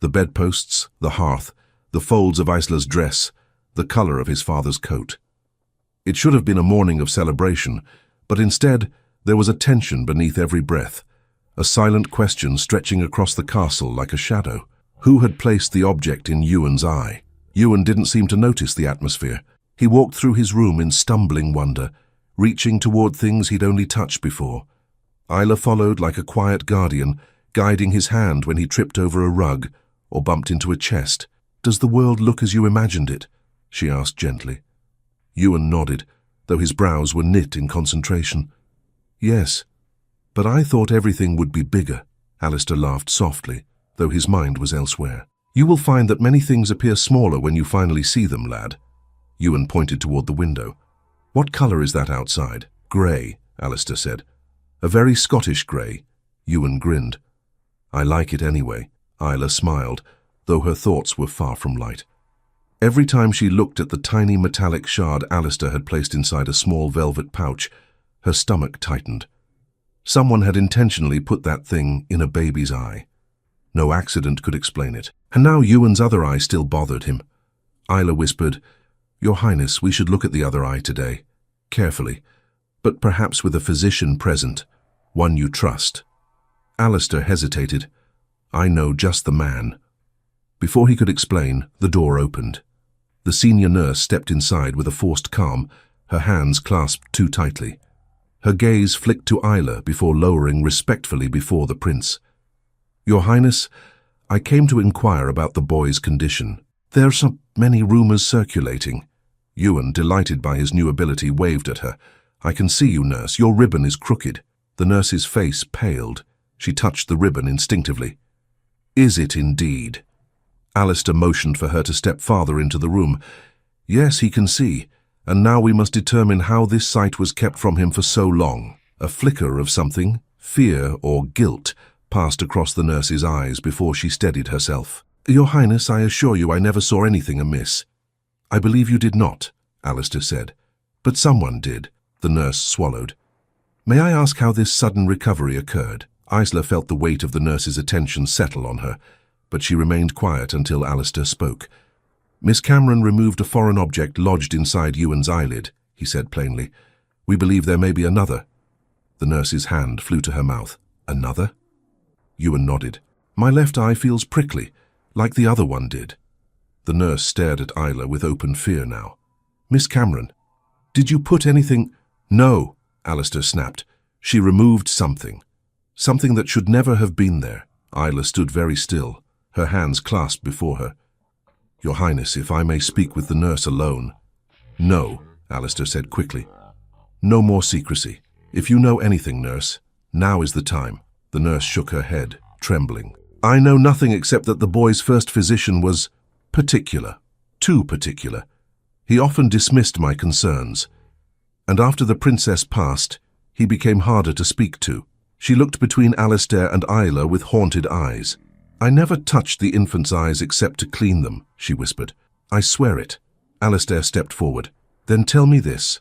The bedposts, the hearth, the folds of Isla's dress, the color of his father's coat. It should have been a morning of celebration, but instead there was a tension beneath every breath, a silent question stretching across the castle like a shadow. Who had placed the object in Ewan's eye? Ewan didn't seem to notice the atmosphere. He walked through his room in stumbling wonder, reaching toward things he'd only touched before. Isla followed like a quiet guardian, guiding his hand when he tripped over a rug or bumped into a chest. "Does the world look as you imagined it?" she asked gently. Ewan nodded, though his brows were knit in concentration. "Yes, but I thought everything would be bigger." Alistair laughed softly, though his mind was elsewhere. "You will find that many things appear smaller when you finally see them, lad." Ewan pointed toward the window. "What color is that outside?" "Grey," Alistair said. "A very Scottish grey." Ewan grinned. "I like it anyway." Isla smiled, though her thoughts were far from light. Every time she looked at the tiny metallic shard Alistair had placed inside a small velvet pouch, her stomach tightened. Someone had intentionally put that thing in a baby's eye. No accident could explain it. And now Ewan's other eye still bothered him. Isla whispered, "Your Highness, we should look at the other eye today. Carefully, but perhaps with a physician present, one you trust." Alistair hesitated. "I know just the man." Before he could explain, the door opened. The senior nurse stepped inside with a forced calm, her hands clasped too tightly. Her gaze flicked to Isla before lowering respectfully before the prince. "Your Highness, I came to inquire about the boy's condition. There are so many rumors circulating." Ewan, delighted by his new ability, waved at her. "I can see you, nurse. Your ribbon is crooked." The nurse's face paled. She touched the ribbon instinctively. "Is it indeed?" Alistair motioned for her to step farther into the room. "Yes, he can see, and now we must determine how this sight was kept from him for so long." A flicker of something, fear or guilt, passed across the nurse's eyes before she steadied herself. "Your Highness, I assure you I never saw anything amiss." "I believe you did not," Alistair said. "But someone did." The nurse swallowed. "May I ask how this sudden recovery occurred?" Isla felt the weight of the nurse's attention settle on her, but she remained quiet until Alistair spoke. "Miss Cameron removed a foreign object lodged inside Ewan's eyelid," he said plainly. "We believe there may be another." The nurse's hand flew to her mouth. "Another?" Ewan nodded. "My left eye feels prickly, like the other one did." The nurse stared at Isla with open fear now. "Miss Cameron, did you put anything—" "No," Alistair snapped. "She removed something. Something that should never have been there." Isla stood very still, her hands clasped before her. "Your Highness, if I may speak with the nurse alone." "No," Alistair said quickly. "No more secrecy. If you know anything, nurse, now is the time." The nurse shook her head, trembling. "I know nothing except that the boy's first physician was particular. Too particular. He often dismissed my concerns. And after the princess passed, he became harder to speak to." She looked between Alistair and Isla with haunted eyes. "I never touched the infant's eyes except to clean them," she whispered. "I swear it." Alistair stepped forward. "Then tell me this.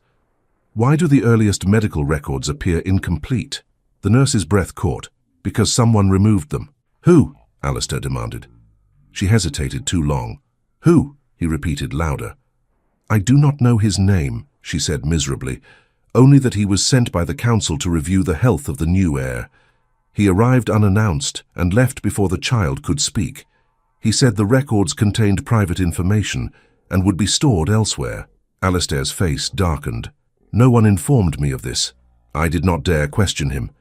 Why do the earliest medical records appear incomplete?" The nurse's breath caught. "Because someone removed them." "Who?" Alistair demanded. She hesitated too long. "Who?" he repeated louder. "I do not know his name," she said miserably, "only that he was sent by the council to review the health of the new heir. He arrived unannounced and left before the child could speak. He said the records contained private information and would be stored elsewhere." Alistair's face darkened. "No one informed me of this. I did not dare question him.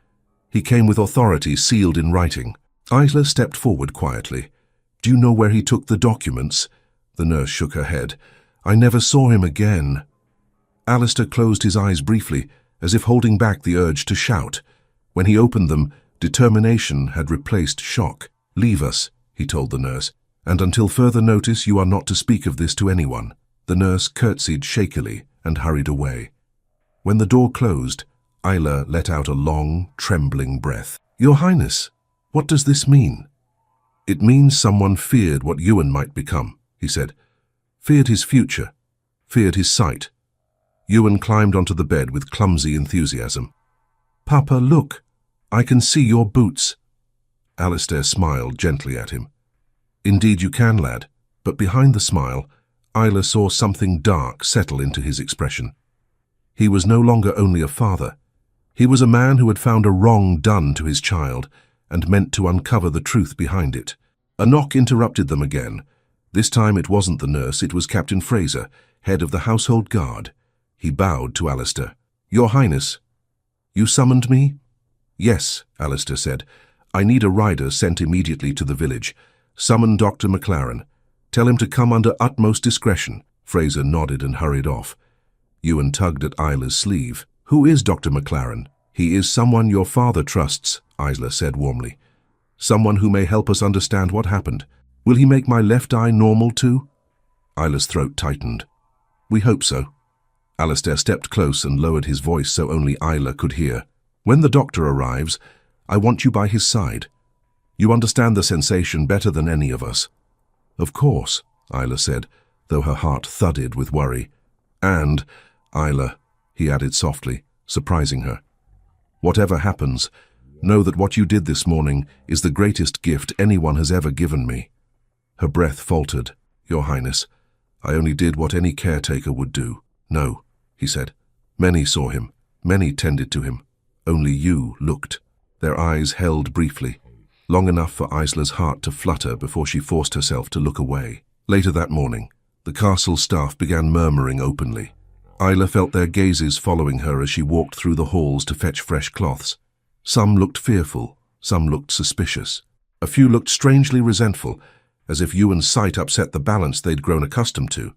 He came with authority sealed in writing." Isla stepped forward quietly. "Do you know where he took the documents?" The nurse shook her head. "I never saw him again." Alistair closed his eyes briefly, as if holding back the urge to shout. When he opened them, determination had replaced shock. "Leave us," he told the nurse, "and until further notice you are not to speak of this to anyone." The nurse curtsied shakily and hurried away. When the door closed, Isla let out a long, trembling breath. "Your Highness, what does this mean?" "It means someone feared what Ewan might become," he said. "Feared his future, feared his sight." Ewan climbed onto the bed with clumsy enthusiasm. "Papa, look! I can see your boots." Alistair smiled gently at him. "Indeed you can, lad." But behind the smile, Isla saw something dark settle into his expression. He was no longer only a father. He was a man who had found a wrong done to his child and meant to uncover the truth behind it. A knock interrupted them again. This time it wasn't the nurse, it was Captain Fraser, head of the household guard. He bowed to Alistair. "Your Highness, you summoned me?" "Yes," Alistair said. "I need a rider sent immediately to the village. Summon Dr. McLaren. Tell him to come under utmost discretion." Fraser nodded and hurried off. Ewan tugged at Isla's sleeve. "Who is Dr. McLaren?" "He is someone your father trusts," Isla said warmly. "Someone who may help us understand what happened. Will he make my left eye normal too?" Isla's throat tightened. "We hope so." Alistair stepped close and lowered his voice so only Isla could hear. "When the doctor arrives, I want you by his side. You understand the sensation better than any of us." "Of course," Isla said, though her heart thudded with worry. "And, Isla," he added softly, surprising her, "whatever happens, know that what you did this morning is the greatest gift anyone has ever given me." Her breath faltered. "Your Highness, I only did what any caretaker would do." "No," he said. "Many saw him. Many tended to him. Only you looked." Their eyes held briefly, long enough for Isla's heart to flutter before she forced herself to look away. Later that morning, the castle staff began murmuring openly. Isla felt their gazes following her as she walked through the halls to fetch fresh cloths. Some looked fearful, some looked suspicious. A few looked strangely resentful, as if Ewan's sight upset the balance they'd grown accustomed to.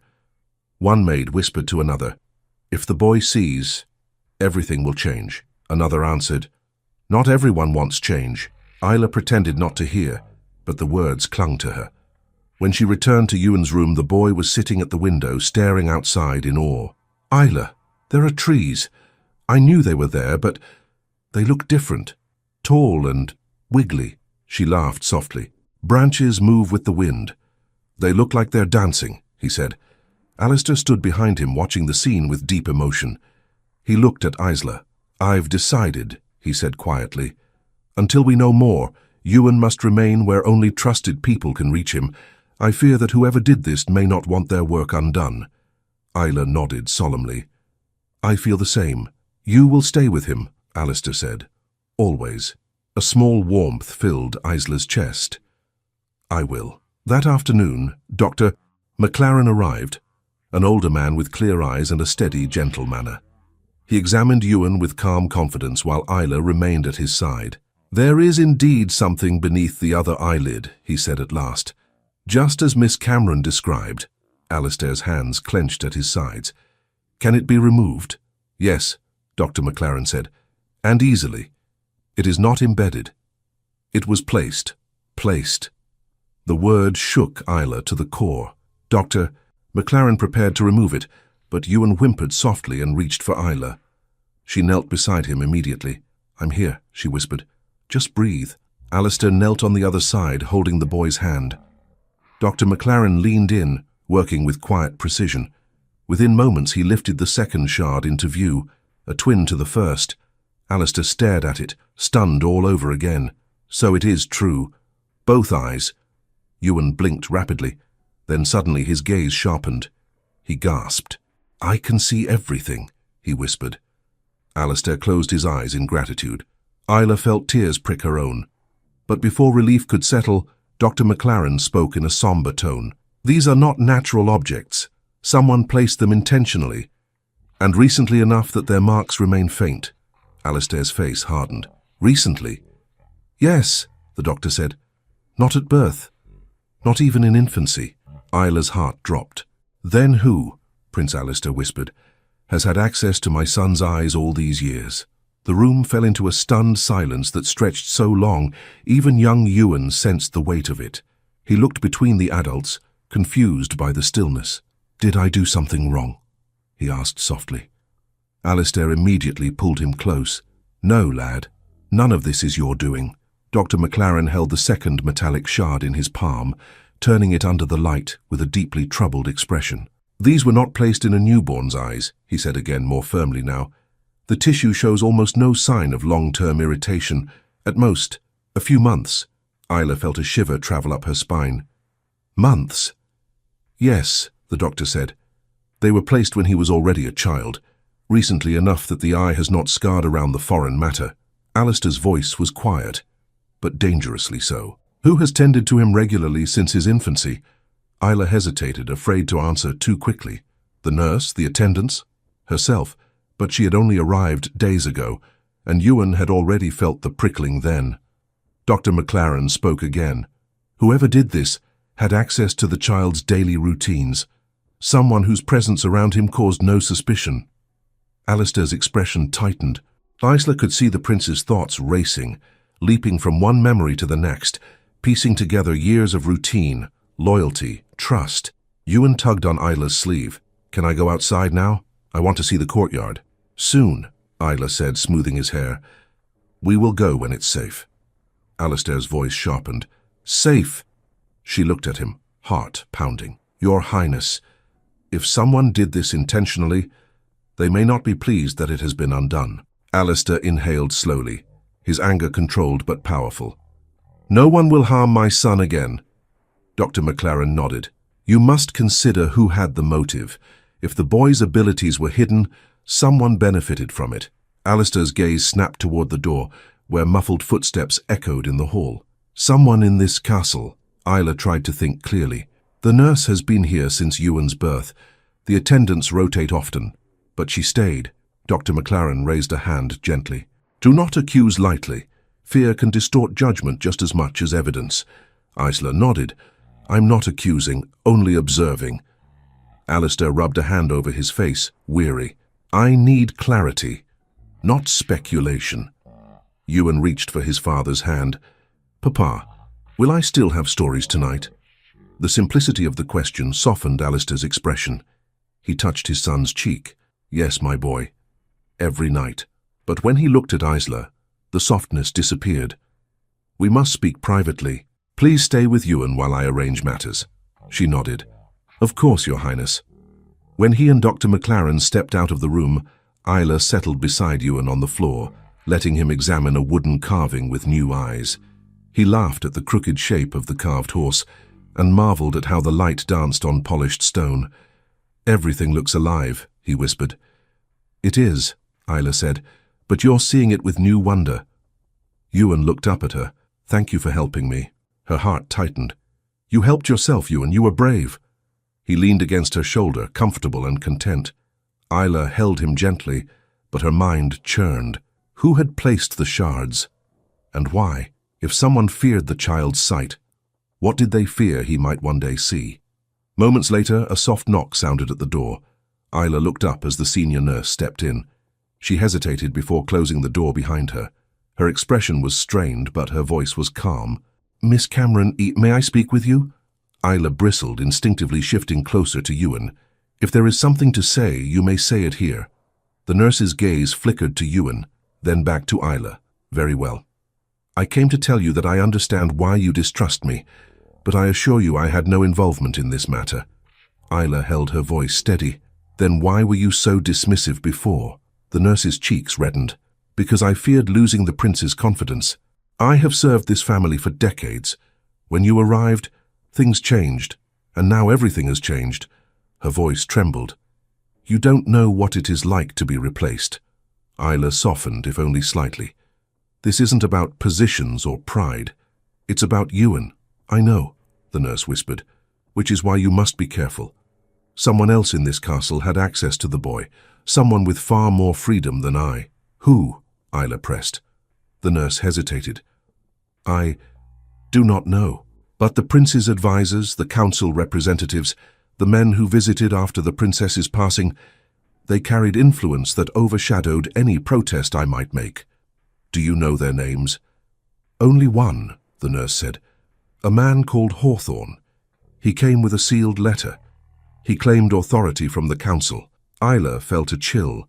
One maid whispered to another, "If the boy sees, everything will change." Another answered, "Not everyone wants change." Isla pretended not to hear, but the words clung to her. When she returned to Ewan's room, the boy was sitting at the window, staring outside in awe. "Isla, there are trees. I knew they were there, but they look different. Tall and wiggly." She laughed softly. "Branches move with the wind. They look like they're dancing," he said. Alistair stood behind him, watching the scene with deep emotion. He looked at Isla. "I've decided," he said quietly. "Until we know more, Ewan must remain where only trusted people can reach him. I fear that whoever did this may not want their work undone." Isla nodded solemnly. "I feel the same. You will stay with him," Alistair said. "Always." A small warmth filled Isla's chest. "I will." That afternoon, Dr. McLaren arrived, an older man with clear eyes and a steady, gentle manner. He examined Ewan with calm confidence while Isla remained at his side. "There is indeed something beneath the other eyelid," he said at last. "Just as Miss Cameron described." Alistair's hands clenched at his sides. "Can it be removed?" "Yes," Dr. McLaren said, "and easily. It is not embedded. It was placed." Placed. The word shook Isla to the core. Dr. McLaren prepared to remove it, but Ewan whimpered softly and reached for Isla. She knelt beside him immediately. "I'm here," she whispered. "Just breathe." Alistair knelt on the other side, holding the boy's hand. Dr. McLaren leaned in, working with quiet precision. Within moments he lifted the second shard into view, a twin to the first. Alistair stared at it, stunned all over again. So it is true. Both eyes. Ewan blinked rapidly. Then suddenly his gaze sharpened. He gasped. "I can see everything," he whispered. Alistair closed his eyes in gratitude. Isla felt tears prick her own. But before relief could settle, Dr. McLaren spoke in a somber tone. "These are not natural objects. Someone placed them intentionally, and recently enough that their marks remain faint." Alistair's face hardened. "Recently?" "Yes," the doctor said. "Not at birth. Not even in infancy." Isla's heart dropped. "Then who," Prince Alistair whispered, "has had access to my son's eyes all these years?" The room fell into a stunned silence that stretched so long, even young Ewan sensed the weight of it. He looked between the adults, confused by the stillness. "Did I do something wrong?" he asked softly. Alistair immediately pulled him close. "No, lad. None of this is your doing." Dr. McLaren held the second metallic shard in his palm, turning it under the light with a deeply troubled expression. "These were not placed in a newborn's eyes," he said again, more firmly now. "The tissue shows almost no sign of long-term irritation. At most, a few months." Isla felt a shiver travel up her spine. "Months?" "Yes," the doctor said. "They were placed when he was already a child, recently enough that the eye has not scarred around the foreign matter." Alistair's voice was quiet, but dangerously so. "Who has tended to him regularly since his infancy?" Isla hesitated, afraid to answer too quickly. "The nurse, the attendants, herself," but she had only arrived days ago, and Ewan had already felt the prickling then. Dr. McLaren spoke again. "Whoever did this had access to the child's daily routines, someone whose presence around him caused no suspicion." Alistair's expression tightened. Isla could see the prince's thoughts racing, leaping from one memory to the next, piecing together years of routine, loyalty, trust. Ewan tugged on Isla's sleeve. "Can I go outside now? I want to see the courtyard." "Soon," Isla said, smoothing his hair. "We will go when it's safe." Alistair's voice sharpened. "Safe?" She looked at him, heart pounding. "Your Highness, if someone did this intentionally, they may not be pleased that it has been undone." Alistair inhaled slowly, his anger controlled but powerful. "No one will harm my son again." Dr. McLaren nodded. "You must consider who had the motive. If the boy's abilities were hidden, someone benefited from it." Alistair's gaze snapped toward the door, where muffled footsteps echoed in the hall. "Someone in this castle." Isla tried to think clearly. "The nurse has been here since Ewan's birth. The attendants rotate often." But she stayed. Dr. McLaren raised a hand gently. "Do not accuse lightly. Fear can distort judgment just as much as evidence." Isla nodded. "I'm not accusing, only observing." Alistair rubbed a hand over his face, weary. "I need clarity, not speculation." Ewan reached for his father's hand. "Papa, will I still have stories tonight?" The simplicity of the question softened Alistair's expression. He touched his son's cheek. "Yes, my boy. Every night." But when he looked at Isla, the softness disappeared. "We must speak privately. Please stay with Ewan while I arrange matters." She nodded. "Of course, Your Highness." When he and Dr. McLaren stepped out of the room, Isla settled beside Ewan on the floor, letting him examine a wooden carving with new eyes. He laughed at the crooked shape of the carved horse and marveled at how the light danced on polished stone. "Everything looks alive," he whispered. "It is," Isla said, "but you're seeing it with new wonder." Ewan looked up at her. "Thank you for helping me." Her heart tightened. "You helped yourself, Ewan. You were brave." He leaned against her shoulder, comfortable and content. Isla held him gently, but her mind churned. Who had placed the shards? And why? If someone feared the child's sight, what did they fear he might one day see? Moments later, a soft knock sounded at the door. Isla looked up as the senior nurse stepped in. She hesitated before closing the door behind her. Her expression was strained, but her voice was calm. "Miss Cameron, may I speak with you?" Isla bristled, instinctively shifting closer to Ewan. "If there is something to say, you may say it here." The nurse's gaze flickered to Ewan, then back to Isla. "Very well. I came to tell you that I understand why you distrust me, but I assure you I had no involvement in this matter." Isla held her voice steady. "Then why were you so dismissive before?" The nurse's cheeks reddened. "Because I feared losing the prince's confidence. I have served this family for decades. When you arrived, things changed, and now everything has changed." Her voice trembled. "You don't know what it is like to be replaced." Isla softened, if only slightly. "This isn't about positions or pride. It's about Ewan." "I know," the nurse whispered, "which is why you must be careful. Someone else in this castle had access to the boy, someone with far more freedom than I." "Who?" Isla pressed. The nurse hesitated. "I do not know. But the prince's advisors, the council representatives, the men who visited after the princess's passing, they carried influence that overshadowed any protest I might make." "Do you know their names?" "Only one," the nurse said. "A man called Hawthorne. He came with a sealed letter. He claimed authority from the council." Isla felt a chill.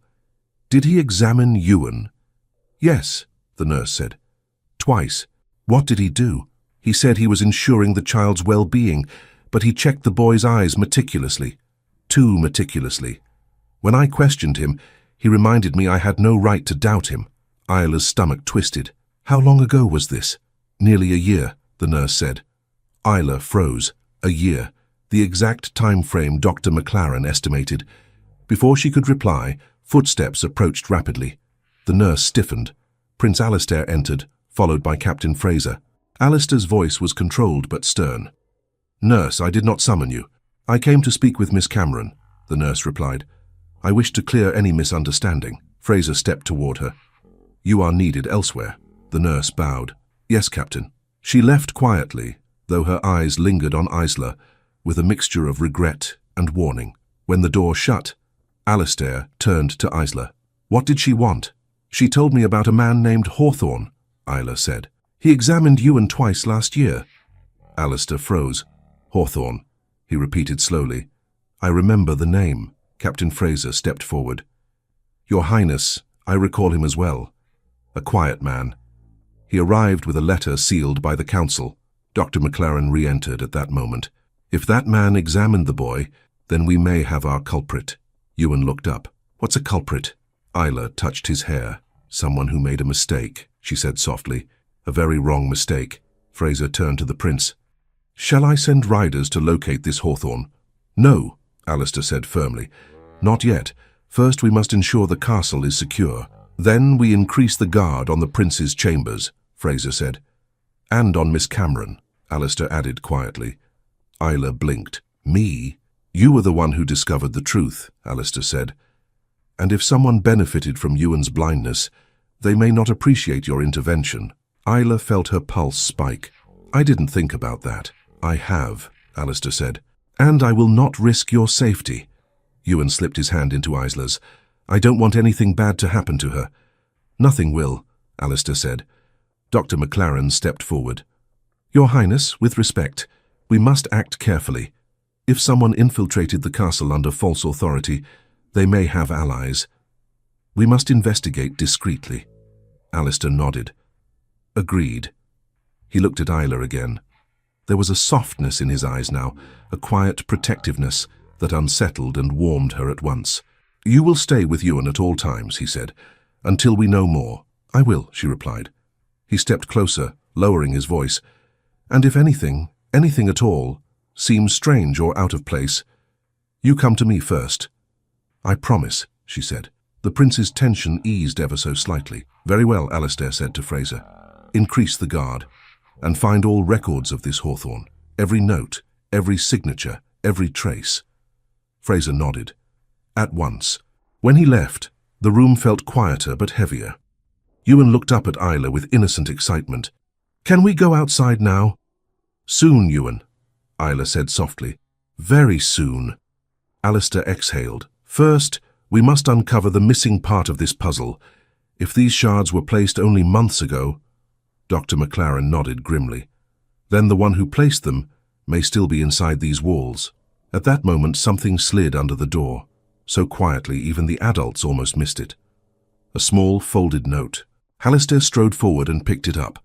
Did he examine Ewan? Yes, the nurse said. Twice. What did he do? He said he was ensuring the child's well-being, but he checked the boy's eyes meticulously. Too meticulously. When I questioned him, he reminded me I had no right to doubt him. Isla's stomach twisted. How long ago was this? Nearly a year, the nurse said. Isla froze. A year. The exact time frame Dr. McLaren estimated. Before she could reply, footsteps approached rapidly. The nurse stiffened. Prince Alistair entered, followed by Captain Fraser. Alistair's voice was controlled but stern. Nurse, I did not summon you. I came to speak with Miss Cameron, the nurse replied. I wish to clear any misunderstanding. Fraser stepped toward her. You are needed elsewhere. The nurse bowed. Yes, Captain. She left quietly, though her eyes lingered on Isla, with a mixture of regret and warning. When the door shut, Alistair turned to Isla. What did she want? She told me about a man named Hawthorne, Isla said. He examined Ewan twice last year. Alistair froze. Hawthorne, he repeated slowly. I remember the name. Captain Fraser stepped forward. Your Highness, I recall him as well. A quiet man. He arrived with a letter sealed by the council. Dr. McLaren re-entered at that moment. If that man examined the boy, then we may have our culprit. Ewan looked up. What's a culprit? Isla touched his hair. Someone who made a mistake, she said softly. A very wrong mistake. Fraser turned to the prince. Shall I send riders to locate this Hawthorne? No, Alistair said firmly. Not yet. First we must ensure the castle is secure. Then we increase the guard on the prince's chambers, Fraser said. And on Miss Cameron, Alistair added quietly. Isla blinked. Me? You were the one who discovered the truth, Alistair said. And if someone benefited from Ewan's blindness, they may not appreciate your intervention. Isla felt her pulse spike. I didn't think about that. I have, Alistair said. And I will not risk your safety. Ewan slipped his hand into Isla's. I don't want anything bad to happen to her. Nothing will, Alistair said. Dr. McLaren stepped forward. Your Highness, with respect, we must act carefully. If someone infiltrated the castle under false authority, they may have allies. We must investigate discreetly. Alistair nodded. Agreed. He looked at Isla again. There was a softness in his eyes now, a quiet protectiveness that unsettled and warmed her at once. You will stay with Ewan at all times, he said, until we know more. I will, she replied. He stepped closer, lowering his voice. And if anything at all, seems strange or out of place, you come to me first. I promise, she said. The prince's tension eased ever so slightly. Very well, Alistair said to Fraser. Increase the guard, and find all records of this Hawthorne. Every note, every signature, every trace. Fraser nodded. At once. When he left, the room felt quieter but heavier. Ewan looked up at Isla with innocent excitement. Can we go outside now? Soon, Ewan, Isla said softly. Very soon. Alistair exhaled. First, we must uncover the missing part of this puzzle. If these shards were placed only months ago, Dr. McLaren nodded grimly. Then the one who placed them may still be inside these walls. At that moment, something slid under the door, so quietly even the adults almost missed it. A small, folded note. Alistair strode forward and picked it up.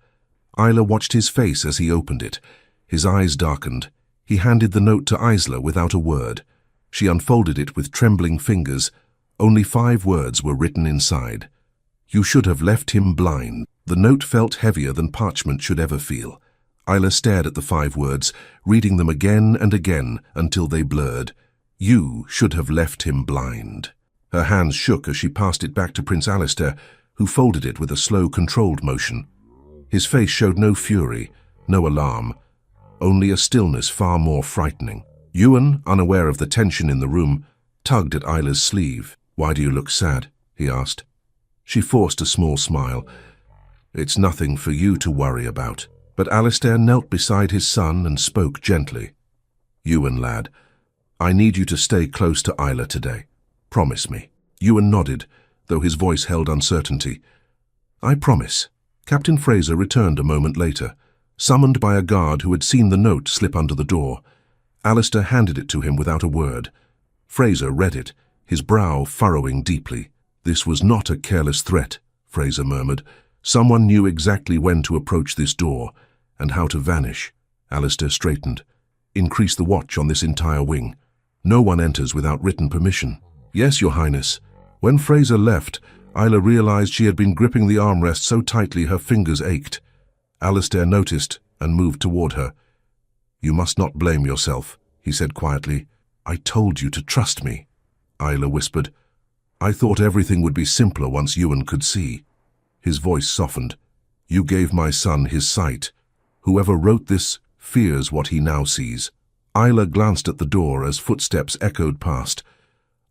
Isla watched his face as he opened it. His eyes darkened. He handed the note to Isla without a word. She unfolded it with trembling fingers. Only 5 words were written inside. You should have left him blind. The note felt heavier than parchment should ever feel. Isla stared at the 5 words, reading them again and again until they blurred. You should have left him blind. Her hands shook as she passed it back to Prince Alistair, who folded it with a slow, controlled motion. His face showed no fury, no alarm, only a stillness far more frightening. Ewan, unaware of the tension in the room, tugged at Isla's sleeve. Why do you look sad? He asked. She forced a small smile. It's nothing for you to worry about. But Alistair knelt beside his son and spoke gently. Ewan, lad, I need you to stay close to Isla today. Promise me. Ewan nodded, though his voice held uncertainty. I promise. Captain Fraser returned a moment later, summoned by a guard who had seen the note slip under the door. Alistair handed it to him without a word. Fraser read it, his brow furrowing deeply. This was not a careless threat, Fraser murmured. Someone knew exactly when to approach this door and how to vanish. Alistair straightened. Increase the watch on this entire wing. No one enters without written permission. Yes, Your Highness. When Fraser left, Isla realized she had been gripping the armrest so tightly her fingers ached. Alistair noticed and moved toward her. You must not blame yourself, he said quietly. I told you to trust me, Isla whispered. I thought everything would be simpler once Ewan could see. His voice softened. You gave my son his sight. Whoever wrote this fears what he now sees. Isla glanced at the door as footsteps echoed past.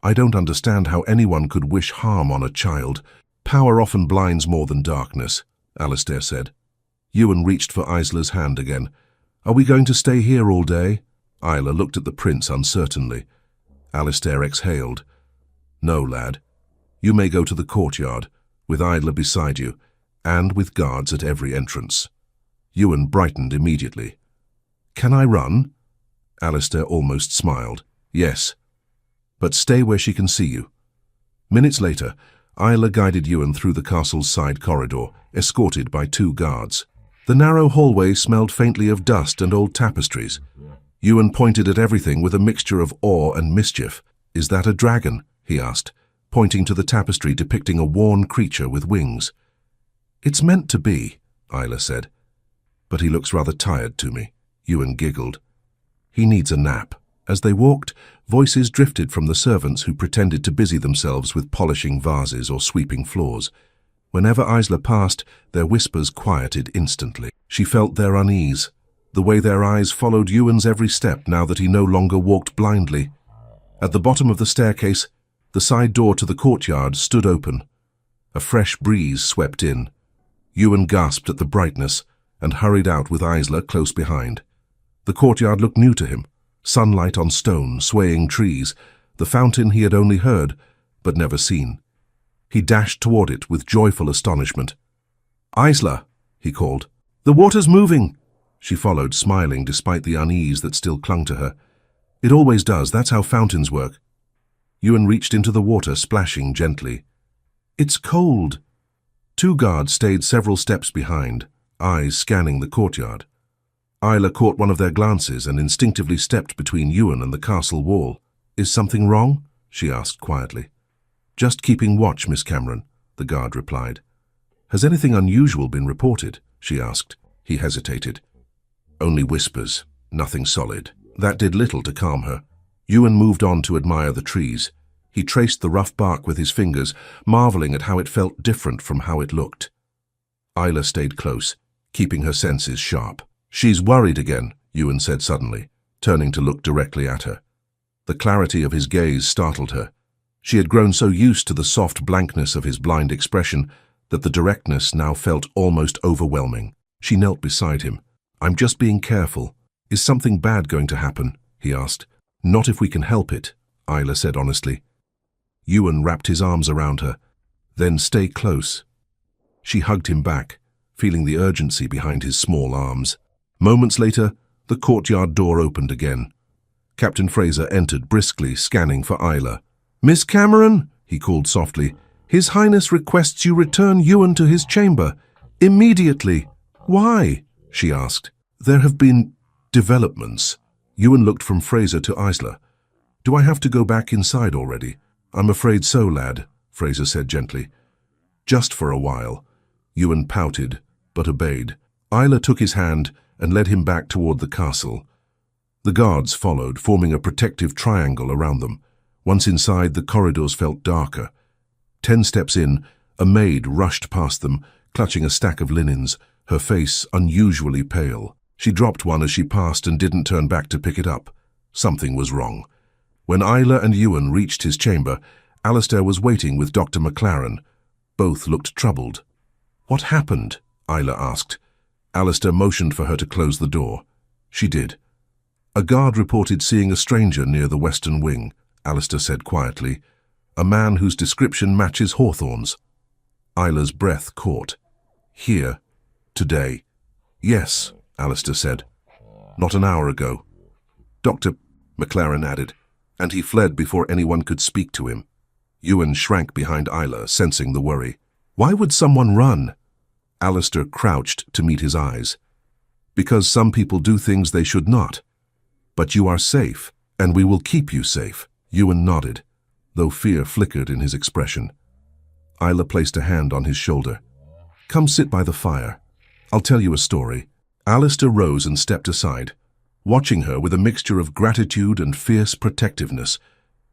I don't understand how anyone could wish harm on a child. Power often blinds more than darkness, Alistair said. Ewan reached for Isla's hand again. Are we going to stay here all day? Isla looked at the prince uncertainly. Alistair exhaled. No, lad. You may go to the courtyard, with Isla beside you, and with guards at every entrance. Ewan brightened immediately. Can I run? Alistair almost smiled. Yes. But stay where she can see you. Minutes later, Isla guided Ewan through the castle's side corridor, escorted by 2 guards. The narrow hallway smelled faintly of dust and old tapestries. Ewan pointed at everything with a mixture of awe and mischief. Is that a dragon? He asked, pointing to the tapestry depicting a worn creature with wings. It's meant to be, Isla said. But he looks rather tired to me. Ewan giggled. He needs a nap. As they walked, voices drifted from the servants who pretended to busy themselves with polishing vases or sweeping floors. Whenever Isla passed, their whispers quieted instantly. She felt their unease, the way their eyes followed Ewan's every step now that he no longer walked blindly. At the bottom of the staircase, the side door to the courtyard stood open. A fresh breeze swept in. Ewan gasped at the brightness and hurried out with Isla close behind. The courtyard looked new to him. Sunlight on stone, swaying trees, the fountain he had only heard, but never seen. He dashed toward it with joyful astonishment. Isla, he called. The water's moving. She followed, smiling despite the unease that still clung to her. It always does, that's how fountains work. Ewan reached into the water, splashing gently. It's cold. 2 guards stayed several steps behind, eyes scanning the courtyard. Isla caught one of their glances and instinctively stepped between Ewan and the castle wall. Is something wrong? She asked quietly. Just keeping watch, Miss Cameron, the guard replied. Has anything unusual been reported? She asked. He hesitated. Only whispers, nothing solid. That did little to calm her. Ewan moved on to admire the trees. He traced the rough bark with his fingers, marveling at how it felt different from how it looked. Isla stayed close, keeping her senses sharp. She's worried again, Ewan said suddenly, turning to look directly at her. The clarity of his gaze startled her. She had grown so used to the soft blankness of his blind expression that the directness now felt almost overwhelming. She knelt beside him. I'm just being careful. Is something bad going to happen? He asked. Not if we can help it, Isla said honestly. Ewan wrapped his arms around her. Then stay close. She hugged him back, feeling the urgency behind his small arms. Moments later, the courtyard door opened again. Captain Fraser entered briskly, scanning for Isla. Miss Cameron, he called softly, His Highness requests you return Ewan to his chamber. Immediately. Why? She asked. There have been developments. Ewan looked from Fraser to Isla. Do I have to go back inside already? I'm afraid so, lad, Fraser said gently. Just for a while. Ewan pouted, but obeyed. Isla took his hand and led him back toward the castle. The guards followed, forming a protective triangle around them. Once inside, the corridors felt darker. 10 steps in, a maid rushed past them, clutching a stack of linens, her face unusually pale. She dropped one as she passed and didn't turn back to pick it up. Something was wrong. When Isla and Ewan reached his chamber, Alistair was waiting with Dr. McLaren. Both looked troubled. What happened? Isla asked. Alistair motioned for her to close the door. She did. A guard reported seeing a stranger near the western wing, Alistair said quietly. A man whose description matches Hawthorne's. Isla's breath caught. Here. Today. Yes, Alistair said. Not an hour ago. Dr. McLaren added, and he fled before anyone could speak to him. Ewan shrank behind Isla, sensing the worry. Why would someone run? Alistair crouched to meet his eyes. Because some people do things they should not. But you are safe, and we will keep you safe. Ewan nodded, though fear flickered in his expression. Isla placed a hand on his shoulder. Come sit by the fire. I'll tell you a story. Alistair rose and stepped aside, watching her with a mixture of gratitude and fierce protectiveness.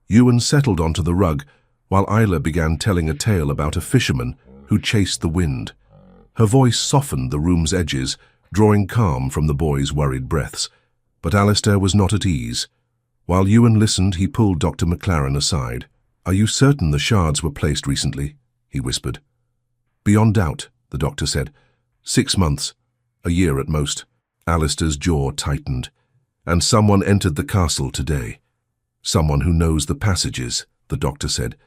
Ewan settled onto the rug, while Isla began telling a tale about a fisherman who chased the wind. Her voice softened the room's edges, drawing calm from the boys' worried breaths. But Alistair was not at ease. While Ewan listened, he pulled Dr. McLaren aside. Are you certain the shards were placed recently? He whispered. Beyond doubt, the doctor said. 6 months, a year at most. Alistair's jaw tightened. And someone entered the castle today. Someone who knows the passages, the doctor said.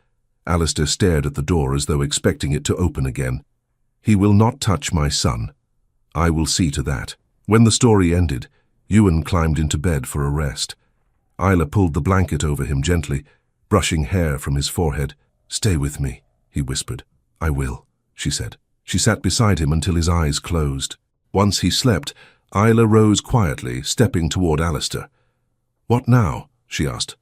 Alistair stared at the door as though expecting it to open again. He will not touch my son. I will see to that. When the story ended, Ewan climbed into bed for a rest. Isla pulled the blanket over him gently, brushing hair from his forehead. Stay with me, he whispered. I will, she said. She sat beside him until his eyes closed. Once he slept, Isla rose quietly, stepping toward Alistair. What now? She asked.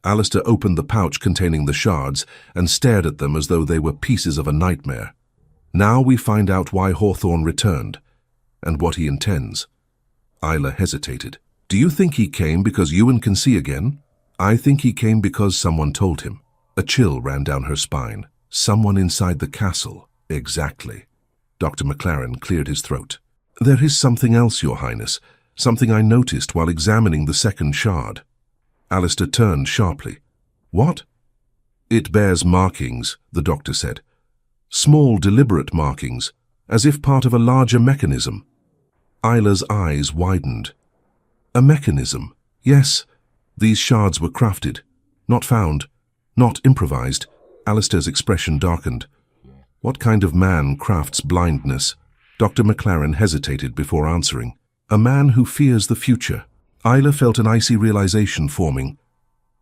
Alistair opened the pouch containing the shards and stared at them as though they were pieces of a nightmare. Now we find out why Hawthorne returned, and what he intends. Isla hesitated. Do you think he came because Ewan can see again? I think he came because someone told him. A chill ran down her spine. Someone inside the castle. Exactly. Dr. McLaren cleared his throat. There is something else, Your Highness. Something I noticed while examining the second shard. Alistair turned sharply. What? It bears markings, the doctor said. Small, deliberate markings, as if part of a larger mechanism. Isla's eyes widened. A mechanism. Yes, these shards were crafted, not found, not improvised. Alistair's expression darkened. What kind of man crafts blindness? Dr. McLaren hesitated before answering. A man who fears the future. Isla felt an icy realization forming.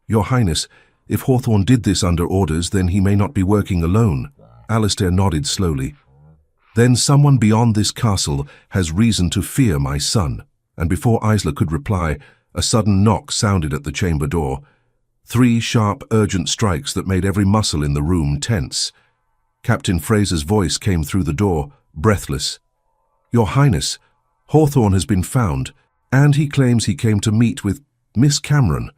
Your Highness, if Hawthorne did this under orders, then he may not be working alone. Alistair nodded slowly. Then someone beyond this castle has reason to fear my son. And before Isla could reply, a sudden knock sounded at the chamber door. 3 sharp, urgent strikes that made every muscle in the room tense. Captain Fraser's voice came through the door, breathless. Your Highness, Hawthorne has been found, and he claims he came to meet with Miss Cameron.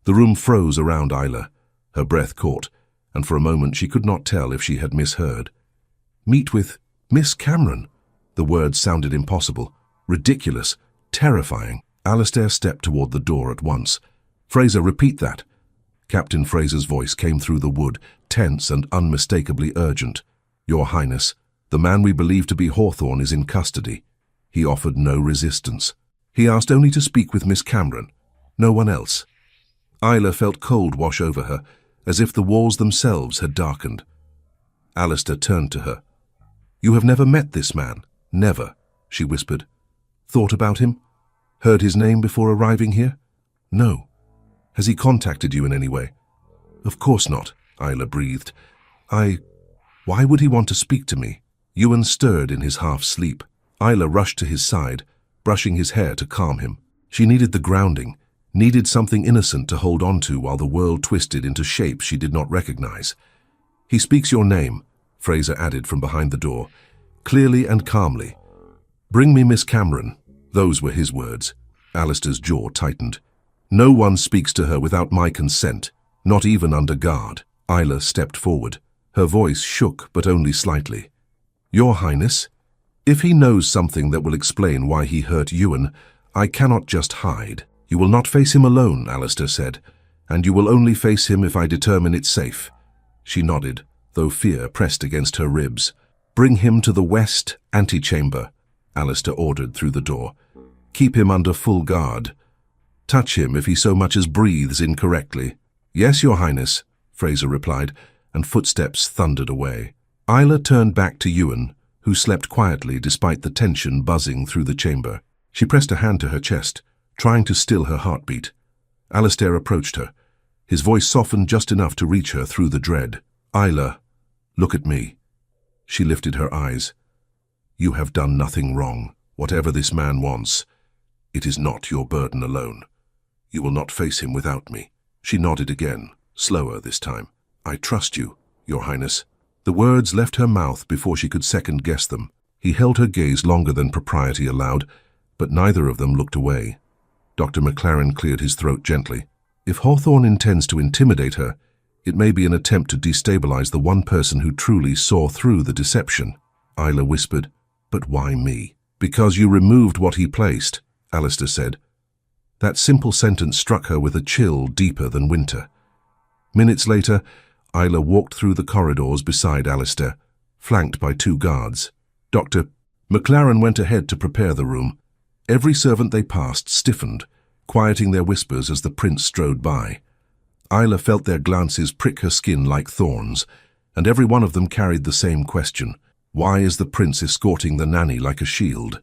The room froze around Isla. Her breath caught, and for a moment she could not tell if she had misheard. Meet with Miss Cameron? The words sounded impossible, ridiculous, terrifying. Alistair stepped toward the door at once. Fraser, repeat that. Captain Fraser's voice came through the wood, tense and unmistakably urgent. Your Highness, the man we believe to be Hawthorne is in custody. He offered no resistance. He asked only to speak with Miss Cameron, no one else. Isla felt cold wash over her, as if the walls themselves had darkened. Alistair turned to her. You have never met this man? Never, she whispered. Thought about him? Heard his name before arriving here? No. Has he contacted you in any way? Of course not, Isla breathed. Why would he want to speak to me? Ewan stirred in his half-sleep. Isla rushed to his side, brushing his hair to calm him. She needed the grounding, needed something innocent to hold on to while the world twisted into shapes she did not recognize. He speaks your name, Fraser added from behind the door, clearly and calmly. Bring me Miss Cameron. Those were his words. Alistair's jaw tightened. No one speaks to her without my consent, not even under guard. Isla stepped forward. Her voice shook, but only slightly. Your Highness, if he knows something that will explain why he hurt Ewan, I cannot just hide. You will not face him alone, Alistair said, and you will only face him if I determine it's safe. She nodded, though fear pressed against her ribs. Bring him to the west antechamber, Alistair ordered through the door. Keep him under full guard. Touch him if he so much as breathes incorrectly. Yes, Your Highness, Fraser replied, and footsteps thundered away. Isla turned back to Ewan, who slept quietly despite the tension buzzing through the chamber. She pressed a hand to her chest, trying to still her heartbeat. Alistair approached her. His voice softened just enough to reach her through the dread. "Isla, look at me." She lifted her eyes. "You have done nothing wrong. Whatever this man wants, it is not your burden alone. You will not face him without me." She nodded again, slower this time. "I trust you, Your Highness." The words left her mouth before she could second-guess them. He held her gaze longer than propriety allowed, but neither of them looked away. Dr. McLaren cleared his throat gently. "If Hawthorne intends to intimidate her, it may be an attempt to destabilize the one person who truly saw through the deception." Isla whispered. "But why me?" "Because you removed what he placed," Alistair said. That simple sentence struck her with a chill deeper than winter. Minutes later, Isla walked through the corridors beside Alistair, flanked by 2 guards. Dr. McLaren went ahead to prepare the room. Every servant they passed stiffened, quieting their whispers as the prince strode by. Isla felt their glances prick her skin like thorns, and every one of them carried the same question. Why is the prince escorting the nanny like a shield?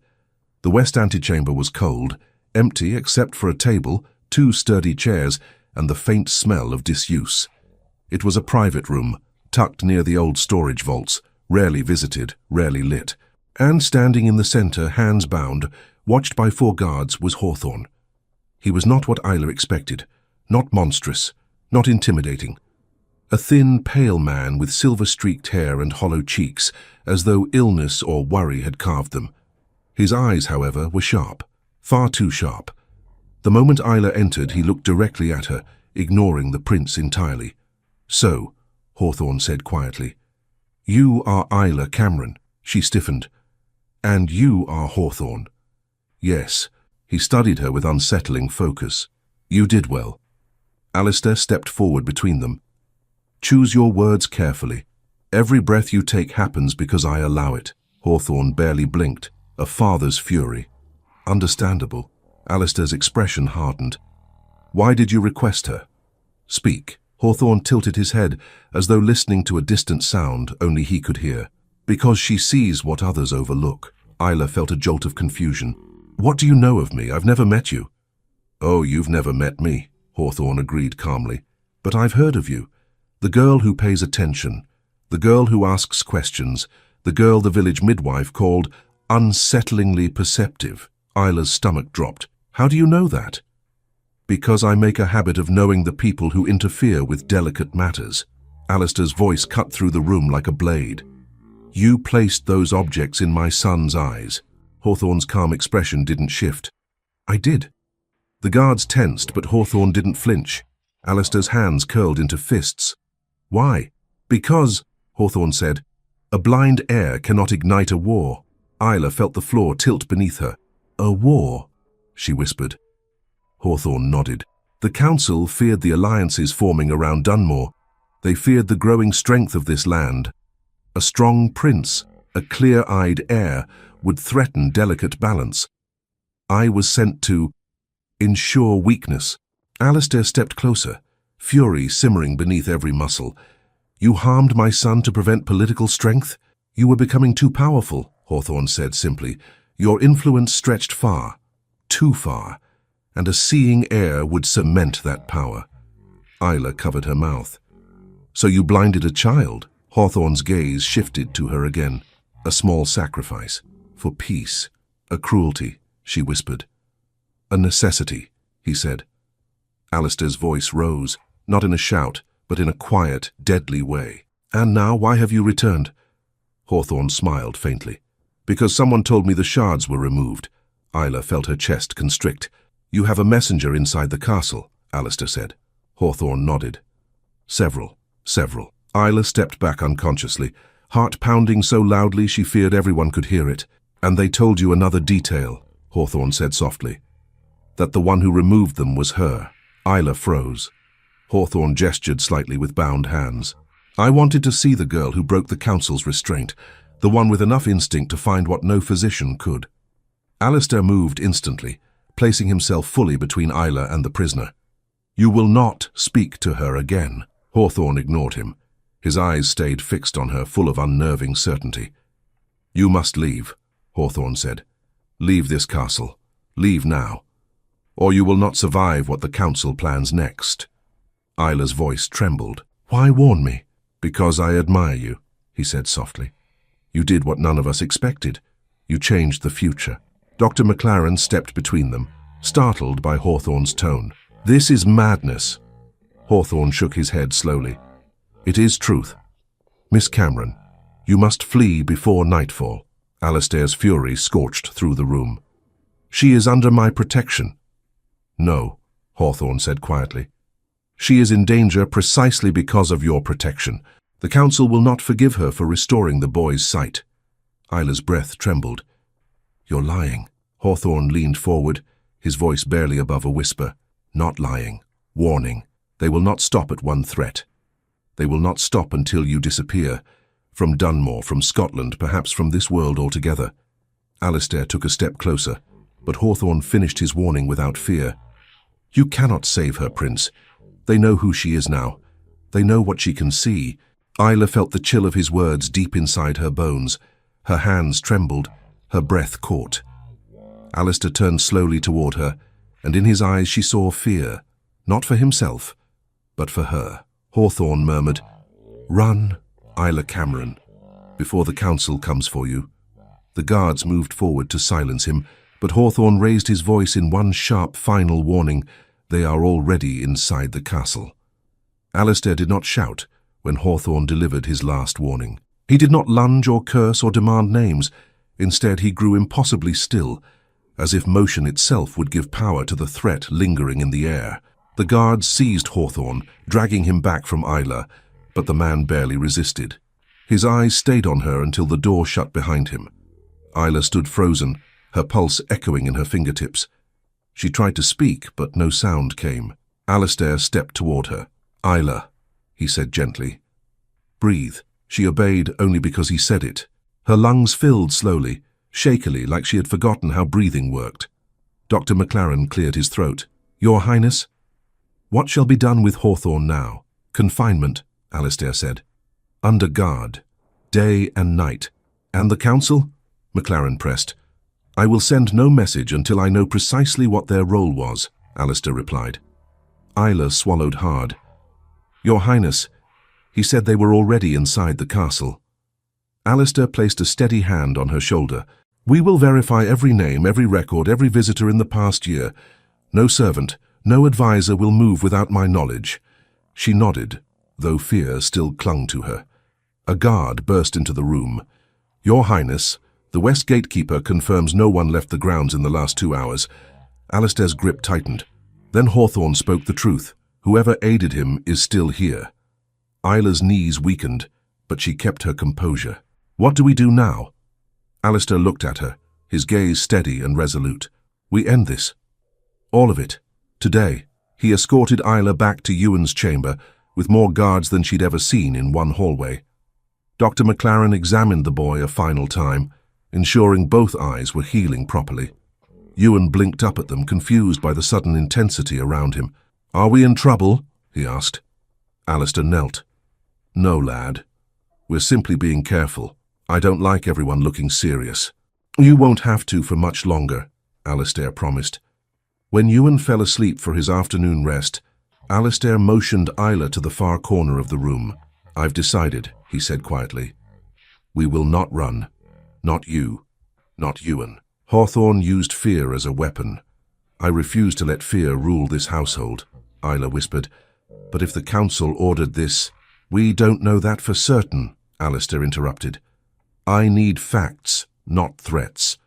The west antechamber was cold, empty except for a table, 2 sturdy chairs, and the faint smell of disuse. It was a private room, tucked near the old storage vaults, rarely visited, rarely lit. And standing in the center, hands bound, watched by 4 guards, was Hawthorne. He was not what Isla expected, not monstrous, not intimidating. A thin, pale man with silver-streaked hair and hollow cheeks, as though illness or worry had carved them. His eyes, however, were sharp, far too sharp. The moment Isla entered, he looked directly at her, ignoring the prince entirely. "So," Hawthorne said quietly, "you are Isla Cameron." She stiffened. "And you are Hawthorne." "Yes." He studied her with unsettling focus. "You did well." Alistair stepped forward between them. "Choose your words carefully. Every breath you take happens because I allow it." Hawthorne barely blinked, a father's fury. "Understandable." Alistair's expression hardened. "Why did you request her?" "Speak." Hawthorne tilted his head, as though listening to a distant sound only he could hear. "Because she sees what others overlook." Isla felt a jolt of confusion. "What do you know of me? I've never met you." "Oh, you've never met me," Hawthorne agreed calmly. "But I've heard of you. The girl who pays attention, the girl who asks questions, the girl the village midwife called unsettlingly perceptive." Isla's stomach dropped. "How do you know that?" "Because I make a habit of knowing the people who interfere with delicate matters." Alistair's voice cut through the room like a blade. "You placed those objects in my son's eyes." Hawthorne's calm expression didn't shift. "I did." The guards tensed, but Hawthorne didn't flinch. Alistair's hands curled into fists. "Why?" "Because," Hawthorne said, "a blind heir cannot ignite a war." Isla felt the floor tilt beneath her. "A war?" she whispered. Hawthorne nodded. "The council feared the alliances forming around Dunmore. They feared the growing strength of this land. A strong prince, a clear-eyed heir, would threaten delicate balance. I was sent to ensure weakness." Alistair stepped closer, fury simmering beneath every muscle. "You harmed my son to prevent political strength?" "You were becoming too powerful," Hawthorne said simply. "Your influence stretched far, too far, and a seeing heir would cement that power." Isla covered her mouth. "So you blinded a child?" Hawthorne's gaze shifted to her again. "A small sacrifice. For peace. A cruelty," she whispered. "A necessity," he said. Alistair's voice rose, not in a shout, but in a quiet, deadly way. "And now, why have you returned?" Hawthorne smiled faintly. "Because someone told me the shards were removed." Isla felt her chest constrict. "You have a messenger inside the castle," Alistair said. Hawthorne nodded. Several. Isla stepped back unconsciously, heart pounding so loudly she feared everyone could hear it. "And they told you another detail," Hawthorne said softly. "That the one who removed them was her." Isla froze. Hawthorne gestured slightly with bound hands. "I wanted to see the girl who broke the council's restraint, the one with enough instinct to find what no physician could." Alistair moved instantly, placing himself fully between Isla and the prisoner. "You will not speak to her again." Hawthorne ignored him. His eyes stayed fixed on her, full of unnerving certainty. "You must leave," Hawthorne said. "Leave this castle. Leave now. Or you will not survive what the council plans next." Isla's voice trembled. "Why warn me?" "Because I admire you," he said softly. "You did what none of us expected. You changed the future." Dr. McLaren stepped between them, startled by Hawthorne's tone. "This is madness." Hawthorne shook his head slowly. "It is truth. Miss Cameron, you must flee before nightfall." Alistair's fury scorched through the room. "She is under my protection." "No," Hawthorne said quietly. "She is in danger precisely because of your protection. The council will not forgive her for restoring the boy's sight." Isla's breath trembled. "You're lying." Hawthorne leaned forward, his voice barely above a whisper. "Not lying. Warning. They will not stop at one threat. They will not stop until you disappear. From Dunmore, from Scotland, perhaps from this world altogether." Alistair took a step closer, but Hawthorne finished his warning without fear. "You cannot save her, Prince. They know who she is now. They know what she can see." Isla felt the chill of his words deep inside her bones. Her hands trembled, her breath caught. Alistair turned slowly toward her, and in his eyes she saw fear, not for himself, but for her. Hawthorne murmured, "Run, Isla Cameron, before the council comes for you." The guards moved forward to silence him, but Hawthorne raised his voice in one sharp final warning. "They are already inside the castle." Alistair did not shout when Hawthorne delivered his last warning. He did not lunge or curse or demand names. Instead, he grew impossibly still, as if motion itself would give power to the threat lingering in the air. The guards seized Hawthorne, dragging him back from Isla, but the man barely resisted. His eyes stayed on her until the door shut behind him. Isla stood frozen, her pulse echoing in her fingertips. She tried to speak, but no sound came. Alistair stepped toward her. "Isla," he said gently. "Breathe." She obeyed only because he said it. Her lungs filled slowly, shakily, like she had forgotten how breathing worked. Dr. McLaren cleared his throat. "Your Highness?" "What shall be done with Hawthorne now?" "Confinement," Alistair said. "Under guard, day and night." "And the council?" McLaren pressed. "I will send no message until I know precisely what their role was," Alistair replied. Isla swallowed hard. "Your Highness, he said they were already inside the castle." Alistair placed a steady hand on her shoulder. "We will verify every name, every record, every visitor in the past year. No servant, no advisor will move without my knowledge." She nodded, though fear still clung to her. A guard burst into the room. "Your Highness, the West Gatekeeper confirms no one left the grounds in the last 2 hours." Alistair's grip tightened. Then Hawthorne spoke the truth. "Whoever aided him is still here." Isla's knees weakened, but she kept her composure. "What do we do now?" Alistair looked at her, his gaze steady and resolute. "We end this. All of it. Today." He escorted Isla back to Ewan's chamber, with more guards than she'd ever seen in one hallway. Dr. McLaren examined the boy a final time, ensuring both eyes were healing properly. Ewan blinked up at them, confused by the sudden intensity around him. "Are we in trouble?" he asked. Alistair knelt. "No, lad. We're simply being careful. I don't like everyone looking serious." "You won't have to for much longer," Alistair promised. When Ewan fell asleep for his afternoon rest, Alistair motioned Isla to the far corner of the room. "I've decided," he said quietly. "We will not run. Not you. Not Ewan." Hawthorne used fear as a weapon. "I refuse to let fear rule this household," Isla whispered. "But if the council ordered this—" "We don't know that for certain," Alistair interrupted. "I need facts, not threats.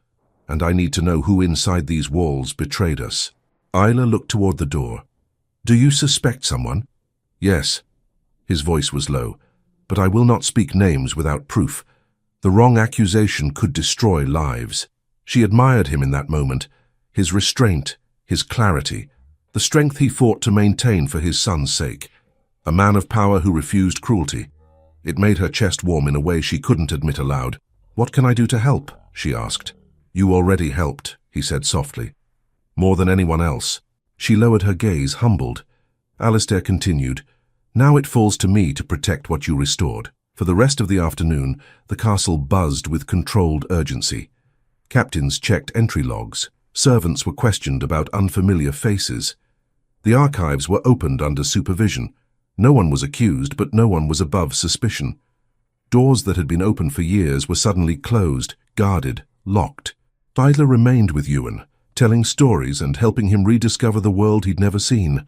And I need to know who inside these walls betrayed us." Isla looked toward the door. "Do you suspect someone?" "Yes." His voice was low. "But I will not speak names without proof. The wrong accusation could destroy lives." She admired him in that moment, his restraint, his clarity, the strength he fought to maintain for his son's sake. A man of power who refused cruelty. It made her chest warm in a way she couldn't admit aloud. "What can I do to help?" she asked. "You already helped," he said softly. "More than anyone else." She lowered her gaze, humbled. Alistair continued, "Now it falls to me to protect what you restored." For the rest of the afternoon, the castle buzzed with controlled urgency. Captains checked entry logs. Servants were questioned about unfamiliar faces. The archives were opened under supervision, No one was accused, but no one was above suspicion. Doors that had been open for years were suddenly closed, guarded, locked. Isla remained with Ewan, telling stories and helping him rediscover the world he'd never seen.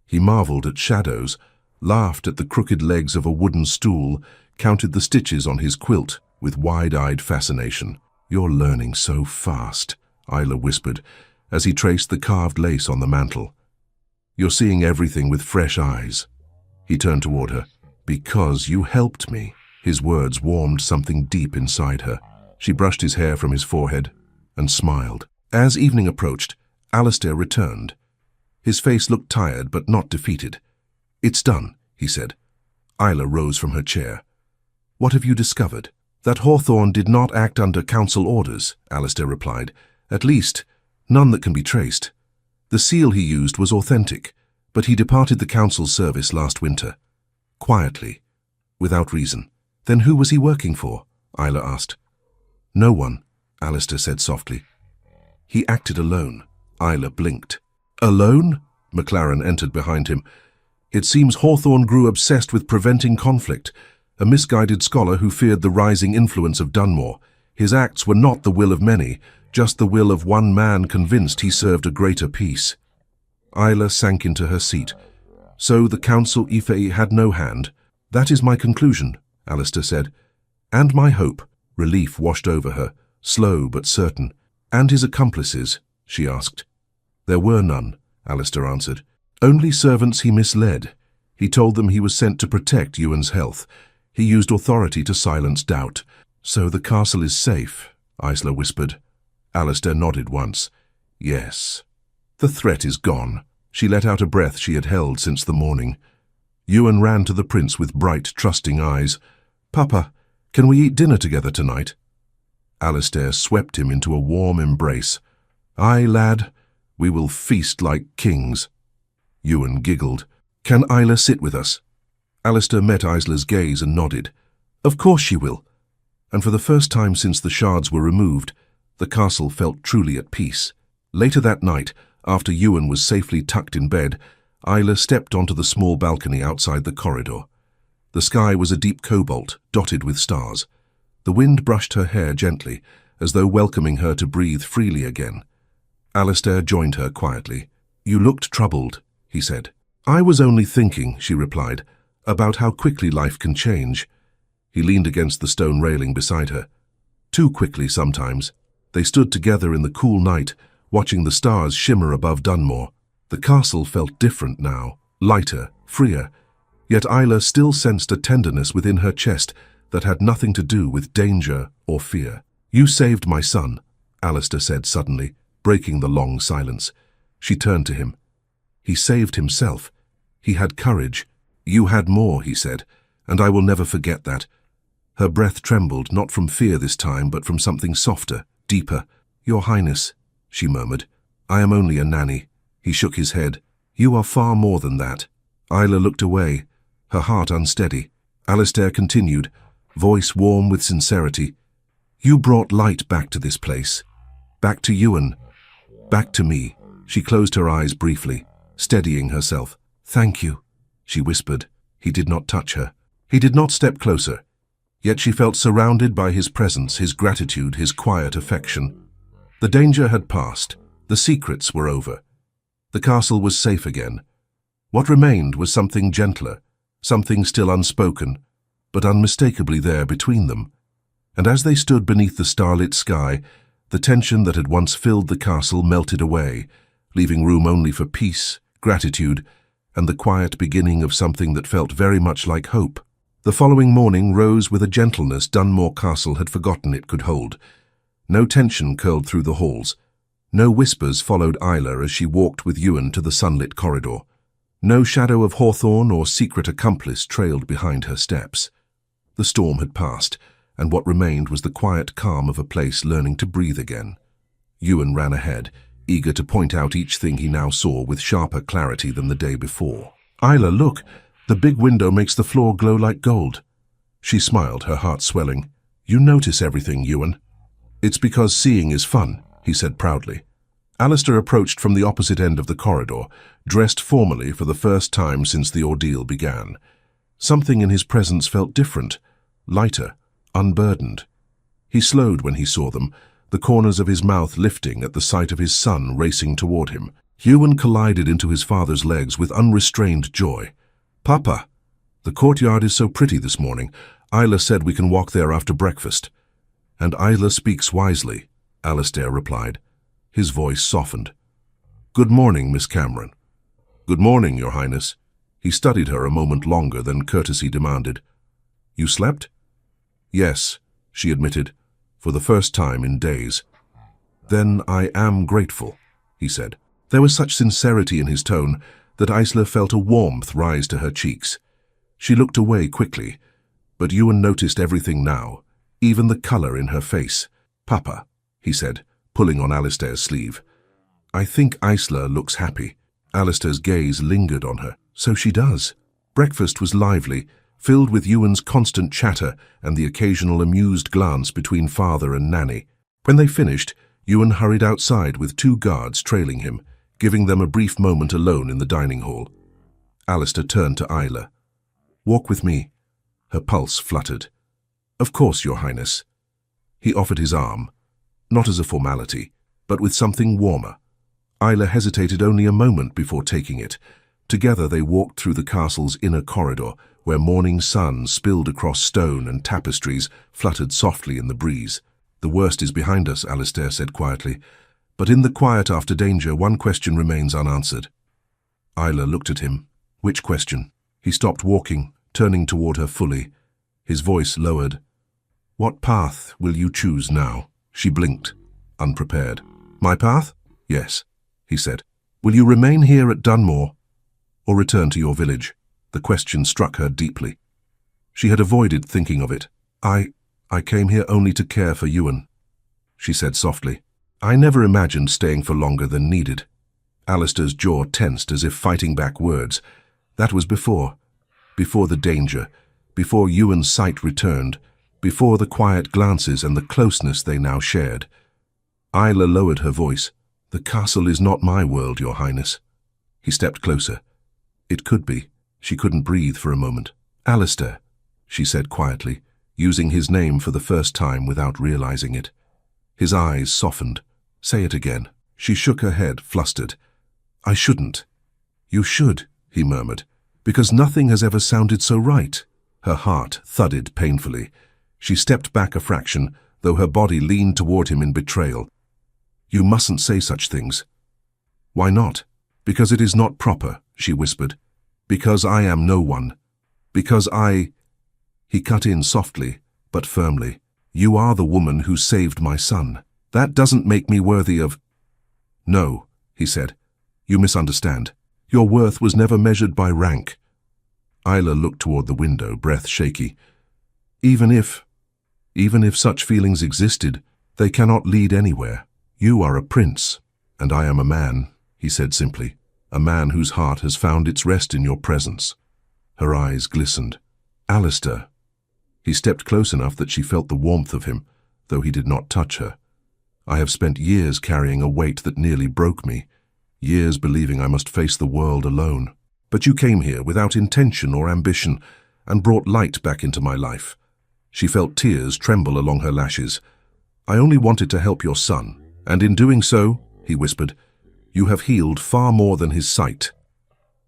He marveled at shadows, laughed at the crooked legs of a wooden stool, counted the stitches on his quilt with wide-eyed fascination. "You're learning so fast," Isla whispered, as he traced the carved lace on the mantel. "You're seeing everything with fresh eyes." He turned toward her. "Because you helped me." His words warmed something deep inside her. She brushed his hair from his forehead and smiled. As evening approached, Alistair returned. His face looked tired but not defeated. "It's done," he said. Isla rose from her chair. "What have you discovered?" "That Hawthorne did not act under council orders," Alistair replied. "At least, none that can be traced. The seal he used was authentic, but he departed the council's service last winter. Quietly, without reason." "Then who was he working for?" Isla asked. "No one," Alistair said softly. "He acted alone." Isla blinked. "Alone?" McLaren entered behind him. "It seems Hawthorne grew obsessed with preventing conflict, a misguided scholar who feared the rising influence of Dunmore. His acts were not the will of many, just the will of one man convinced he served a greater peace." Isla sank into her seat. "So the council Ife had no hand." "That is my conclusion," Alistair said. "And my hope." Relief washed over her, slow but certain. "And his accomplices?" she asked. "There were none," Alistair answered. "Only servants he misled. He told them he was sent to protect Ewan's health. He used authority to silence doubt." "So the castle is safe," Isla whispered. Alistair nodded once. "Yes. The threat is gone." She let out a breath she had held since the morning. Ewan ran to the prince with bright, trusting eyes. "Papa, can we eat dinner together tonight?" Alistair swept him into a warm embrace. "Aye, lad, we will feast like kings." Ewan giggled. "Can Isla sit with us?" Alistair met Isla's gaze and nodded. "Of course she will." And for the first time since the shards were removed, the castle felt truly at peace. Later that night, after Ewan was safely tucked in bed, Isla stepped onto the small balcony outside the corridor. The sky was a deep cobalt, dotted with stars. The wind brushed her hair gently, as though welcoming her to breathe freely again. Alistair joined her quietly. "You looked troubled," he said. "I was only thinking," she replied, "about how quickly life can change." He leaned against the stone railing beside her. Too quickly sometimes. They stood together in the cool night, watching the stars shimmer above Dunmore. The castle felt different now, lighter, freer. Yet Isla still sensed a tenderness within her chest that had nothing to do with danger or fear. "You saved my son," Alistair said suddenly, breaking the long silence. She turned to him. "He saved himself. He had courage. You had more," he said, "and I will never forget that." Her breath trembled, not from fear this time, but from something softer, deeper. "Your Highness," she murmured, "I am only a nanny." He shook his head. "You are far more than that." Isla looked away, her heart unsteady. Alistair continued, voice warm with sincerity. "You brought light back to this place. Back to Ewan. Back to me." She closed her eyes briefly, steadying herself. "Thank you," she whispered. He did not touch her. He did not step closer. Yet she felt surrounded by his presence, his gratitude, his quiet affection. The danger had passed. The secrets were over. The castle was safe again. What remained was something gentler, something still unspoken, but unmistakably there between them. And as they stood beneath the starlit sky, the tension that had once filled the castle melted away, leaving room only for peace, gratitude, and the quiet beginning of something that felt very much like hope. The following morning rose with a gentleness Dunmore Castle had forgotten it could hold. No tension curled through the halls. No whispers followed Isla as she walked with Ewan to the sunlit corridor. No shadow of Hawthorne or secret accomplice trailed behind her steps. The storm had passed, and what remained was the quiet calm of a place learning to breathe again. Ewan ran ahead, eager to point out each thing he now saw with sharper clarity than the day before. "Isla, look! The big window makes the floor glow like gold." She smiled, her heart swelling. "You notice everything, Ewan." "It's because seeing is fun," he said proudly. Alistair approached from the opposite end of the corridor, dressed formally for the first time since the ordeal began. Something in his presence felt different, lighter, unburdened. He slowed when he saw them, the corners of his mouth lifting at the sight of his son racing toward him. Ewan collided into his father's legs with unrestrained joy. "Papa, the courtyard is so pretty this morning. Isla said we can walk there after breakfast." "And Isla speaks wisely," Alistair replied. His voice softened. "Good morning, Miss Cameron." "Good morning, Your Highness." He studied her a moment longer than courtesy demanded. "You slept?" "Yes," she admitted, for the first time in days. "Then I am grateful," he said. There was such sincerity in his tone that Isla felt a warmth rise to her cheeks. She looked away quickly, but Ewan noticed everything now, even the color in her face. "Papa," he said, pulling on Alistair's sleeve. "I think Isla looks happy." Alistair's gaze lingered on her. "So she does." Breakfast was lively, filled with Ewan's constant chatter and the occasional amused glance between father and Nanny. When they finished, Ewan hurried outside with 2 guards trailing him, giving them a brief moment alone in the dining hall. Alistair turned to Isla. "Walk with me." Her pulse fluttered. "Of course, Your Highness." He offered his arm, not as a formality, but with something warmer. Isla hesitated only a moment before taking it. Together they walked through the castle's inner corridor, where morning sun spilled across stone and tapestries fluttered softly in the breeze. "The worst is behind us," Alistair said quietly. "But in the quiet after danger, one question remains unanswered." Isla looked at him. "Which question?" He stopped walking, turning toward her fully. His voice lowered. "What path will you choose now?" She blinked, unprepared. "My path?" "Yes," he said. "Will you remain here at Dunmore, or return to your village?" The question struck her deeply. She had avoided thinking of it. I came here only to care for Ewan," she said softly. "I never imagined staying for longer than needed." Alistair's jaw tensed as if fighting back words. That was before the danger, before Ewan's sight returned, before the quiet glances and the closeness they now shared. Isla lowered her voice. "The castle is not my world, Your Highness." He stepped closer. "It could be." She couldn't breathe for a moment. "Alistair," she said quietly, using his name for the first time without realizing it. His eyes softened. "Say it again." She shook her head, flustered. "I shouldn't." "You should," he murmured, "because nothing has ever sounded so right." Her heart thudded painfully. She stepped back a fraction, though her body leaned toward him in betrayal. "You mustn't say such things." "Why not?" "Because it is not proper," she whispered. "Because I am no one. Because I—" He cut in softly, but firmly. "You are the woman who saved my son. That doesn't make me worthy of—" "No," he said. "You misunderstand. Your worth was never measured by rank." Isla looked toward the window, breath shaky. Even if such feelings existed, they cannot lead anywhere. You are a prince, and I am a man," he said simply. "A man whose heart has found its rest in your presence." Her eyes glistened. "Alistair." He stepped close enough that she felt the warmth of him, though he did not touch her. "I have spent years carrying a weight that nearly broke me, years believing I must face the world alone. But you came here without intention or ambition and brought light back into my life." She felt tears tremble along her lashes. "I only wanted to help your son, and in doing so," he whispered, "you have healed far more than his sight."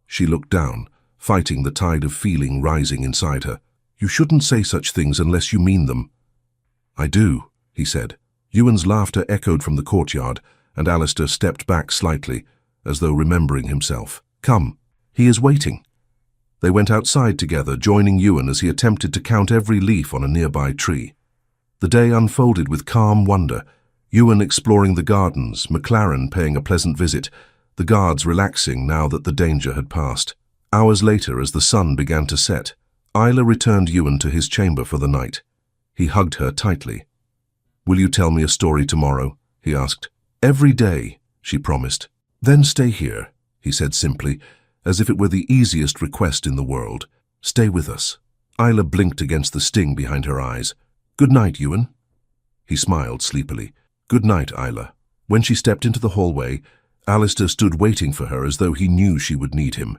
She looked down, fighting the tide of feeling rising inside her. "You shouldn't say such things unless you mean them." "I do," he said. Ewan's laughter echoed from the courtyard, and Alistair stepped back slightly, as though remembering himself. "Come, he is waiting." They went outside together, joining Ewan as he attempted to count every leaf on a nearby tree. The day unfolded with calm wonder, Ewan exploring the gardens, McLaren paying a pleasant visit, the guards relaxing now that the danger had passed. Hours later, as the sun began to set, Isla returned Ewan to his chamber for the night. He hugged her tightly. "Will you tell me a story tomorrow?" he asked. "Every day," she promised. "Then stay here," he said simply, as if it were the easiest request in the world. "Stay with us." Isla blinked against the sting behind her eyes. "Good night, Ewan." He smiled sleepily. "Good night, Isla." When she stepped into the hallway, Alistair stood waiting for her as though he knew she would need him.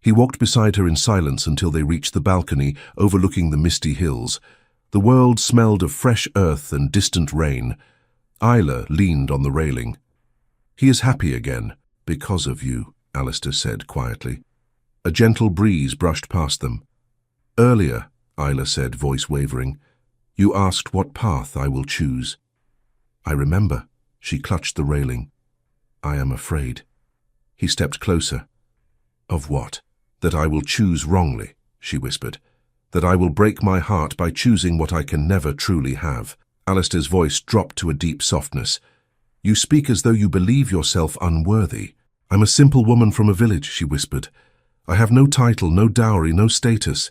He walked beside her in silence until they reached the balcony overlooking the misty hills. The world smelled of fresh earth and distant rain. Isla leaned on the railing. "He is happy again, because of you," Alistair said quietly. A gentle breeze brushed past them. "Earlier," Isla said, voice wavering, "you asked what path I will choose." "I remember." She clutched the railing. "I am afraid." He stepped closer. "Of what?" "That I will choose wrongly," she whispered. "That I will break my heart by choosing what I can never truly have." Alistair's voice dropped to a deep softness. "You speak as though you believe yourself unworthy." "I'm a simple woman from a village," she whispered. "I have no title, no dowry, no status."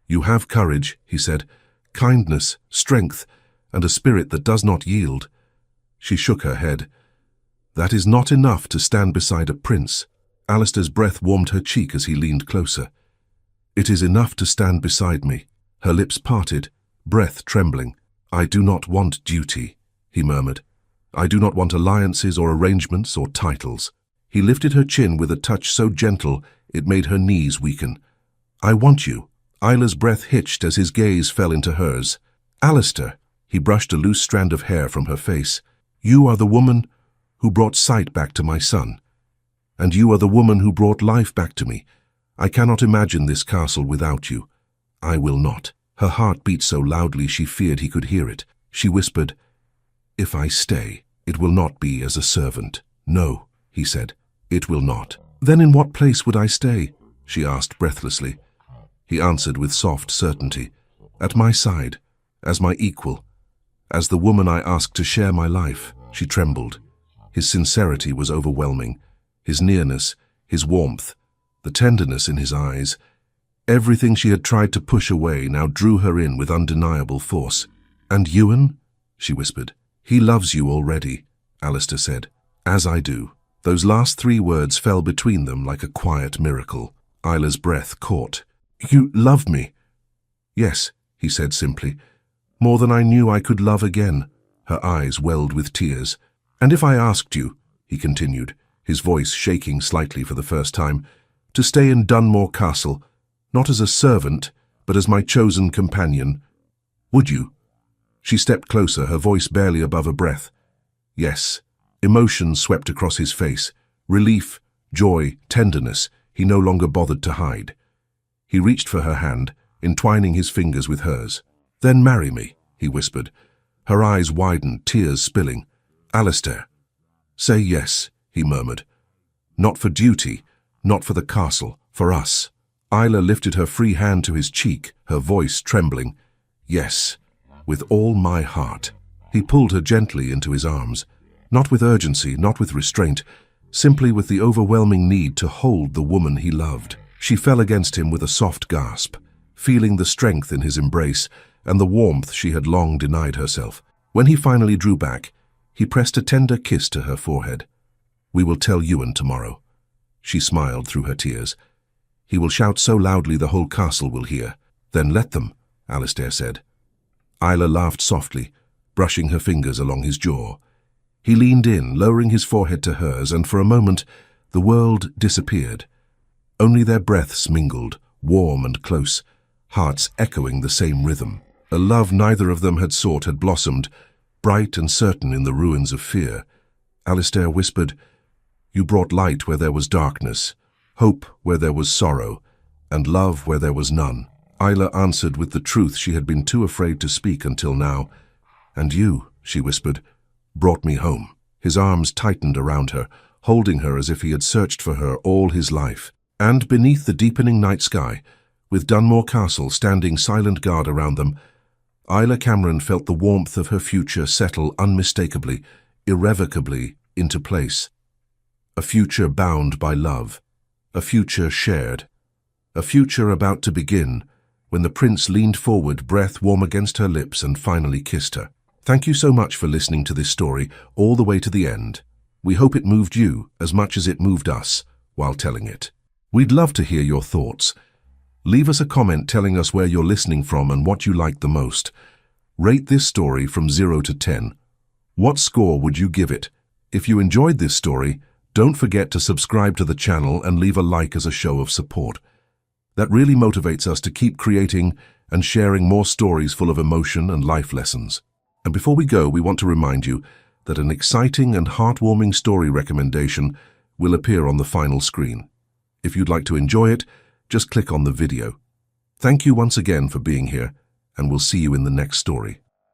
"You have courage," he said, "kindness, strength, and a spirit that does not yield." She shook her head. "That is not enough to stand beside a prince." Alistair's breath warmed her cheek as he leaned closer. "It is enough to stand beside me." Her lips parted, breath trembling. "I do not want duty," he murmured. "I do not want alliances or arrangements or titles." He lifted her chin with a touch so gentle it made her knees weaken. "I want you." Isla's breath hitched as his gaze fell into hers. "Alistair," he brushed a loose strand of hair from her face, "you are the woman who brought sight back to my son. And you are the woman who brought life back to me. I cannot imagine this castle without you. I will not." Her heart beat so loudly she feared he could hear it. She whispered, "If I stay, it will not be as a servant." "No," he said, "it will not." "Then in what place would I stay?" she asked breathlessly. He answered with soft certainty, "At my side, as my equal, as the woman I asked to share my life." She trembled. His sincerity was overwhelming. His nearness, his warmth, the tenderness in his eyes. Everything she had tried to push away now drew her in with undeniable force. "And Ewan?" she whispered. "He loves you already," Alistair said. "As I do." Those last 3 words fell between them like a quiet miracle. Isla's breath caught. "You love me?" "Yes," he said simply. "More than I knew I could love again." Her eyes welled with tears. "And if I asked you," he continued, his voice shaking slightly for the first time, "to stay in Dunmore Castle, not as a servant, but as my chosen companion, would you?" She stepped closer, her voice barely above a breath. "Yes." Emotion swept across his face. Relief, joy, tenderness, he no longer bothered to hide. He reached for her hand, entwining his fingers with hers. "Then marry me," he whispered. Her eyes widened, tears spilling. "Alistair." "Say yes," he murmured. "Not for duty, not for the castle, for us." Isla lifted her free hand to his cheek, her voice trembling. "Yes, with all my heart." He pulled her gently into his arms, not with urgency, not with restraint, simply with the overwhelming need to hold the woman he loved. She fell against him with a soft gasp, feeling the strength in his embrace and the warmth she had long denied herself. When he finally drew back, he pressed a tender kiss to her forehead. "We will tell Ewan tomorrow." She smiled through her tears. "He will shout so loudly the whole castle will hear." "Then let them," Alistair said. Isla laughed softly, brushing her fingers along his jaw. He leaned in, lowering his forehead to hers, and for a moment the world disappeared. Only their breaths mingled, warm and close, hearts echoing the same rhythm. A love neither of them had sought had blossomed, bright and certain in the ruins of fear. Alistair whispered, "You brought light where there was darkness, hope where there was sorrow, and love where there was none." Isla answered with the truth she had been too afraid to speak until now. "And you," she whispered, "brought me home." His arms tightened around her, holding her as if he had searched for her all his life. And beneath the deepening night sky, with Dunmore Castle standing silent guard around them, Isla Cameron felt the warmth of her future settle unmistakably, irrevocably into place. A future bound by love, a future shared, a future about to begin when the prince leaned forward, breath warm against her lips, and finally kissed her. Thank you so much for listening to this story all the way to the end. We hope it moved you as much as it moved us while telling it. We'd love to hear your thoughts. Leave us a comment telling us where you're listening from and what you liked the most. Rate this story from 0 to 10. What score would you give it? If you enjoyed this story, don't forget to subscribe to the channel and leave a like as a show of support. That really motivates us to keep creating and sharing more stories full of emotion and life lessons. And before we go, we want to remind you that an exciting and heartwarming story recommendation will appear on the final screen. If you'd like to enjoy it, just click on the video. Thank you once again for being here, and we'll see you in the next story.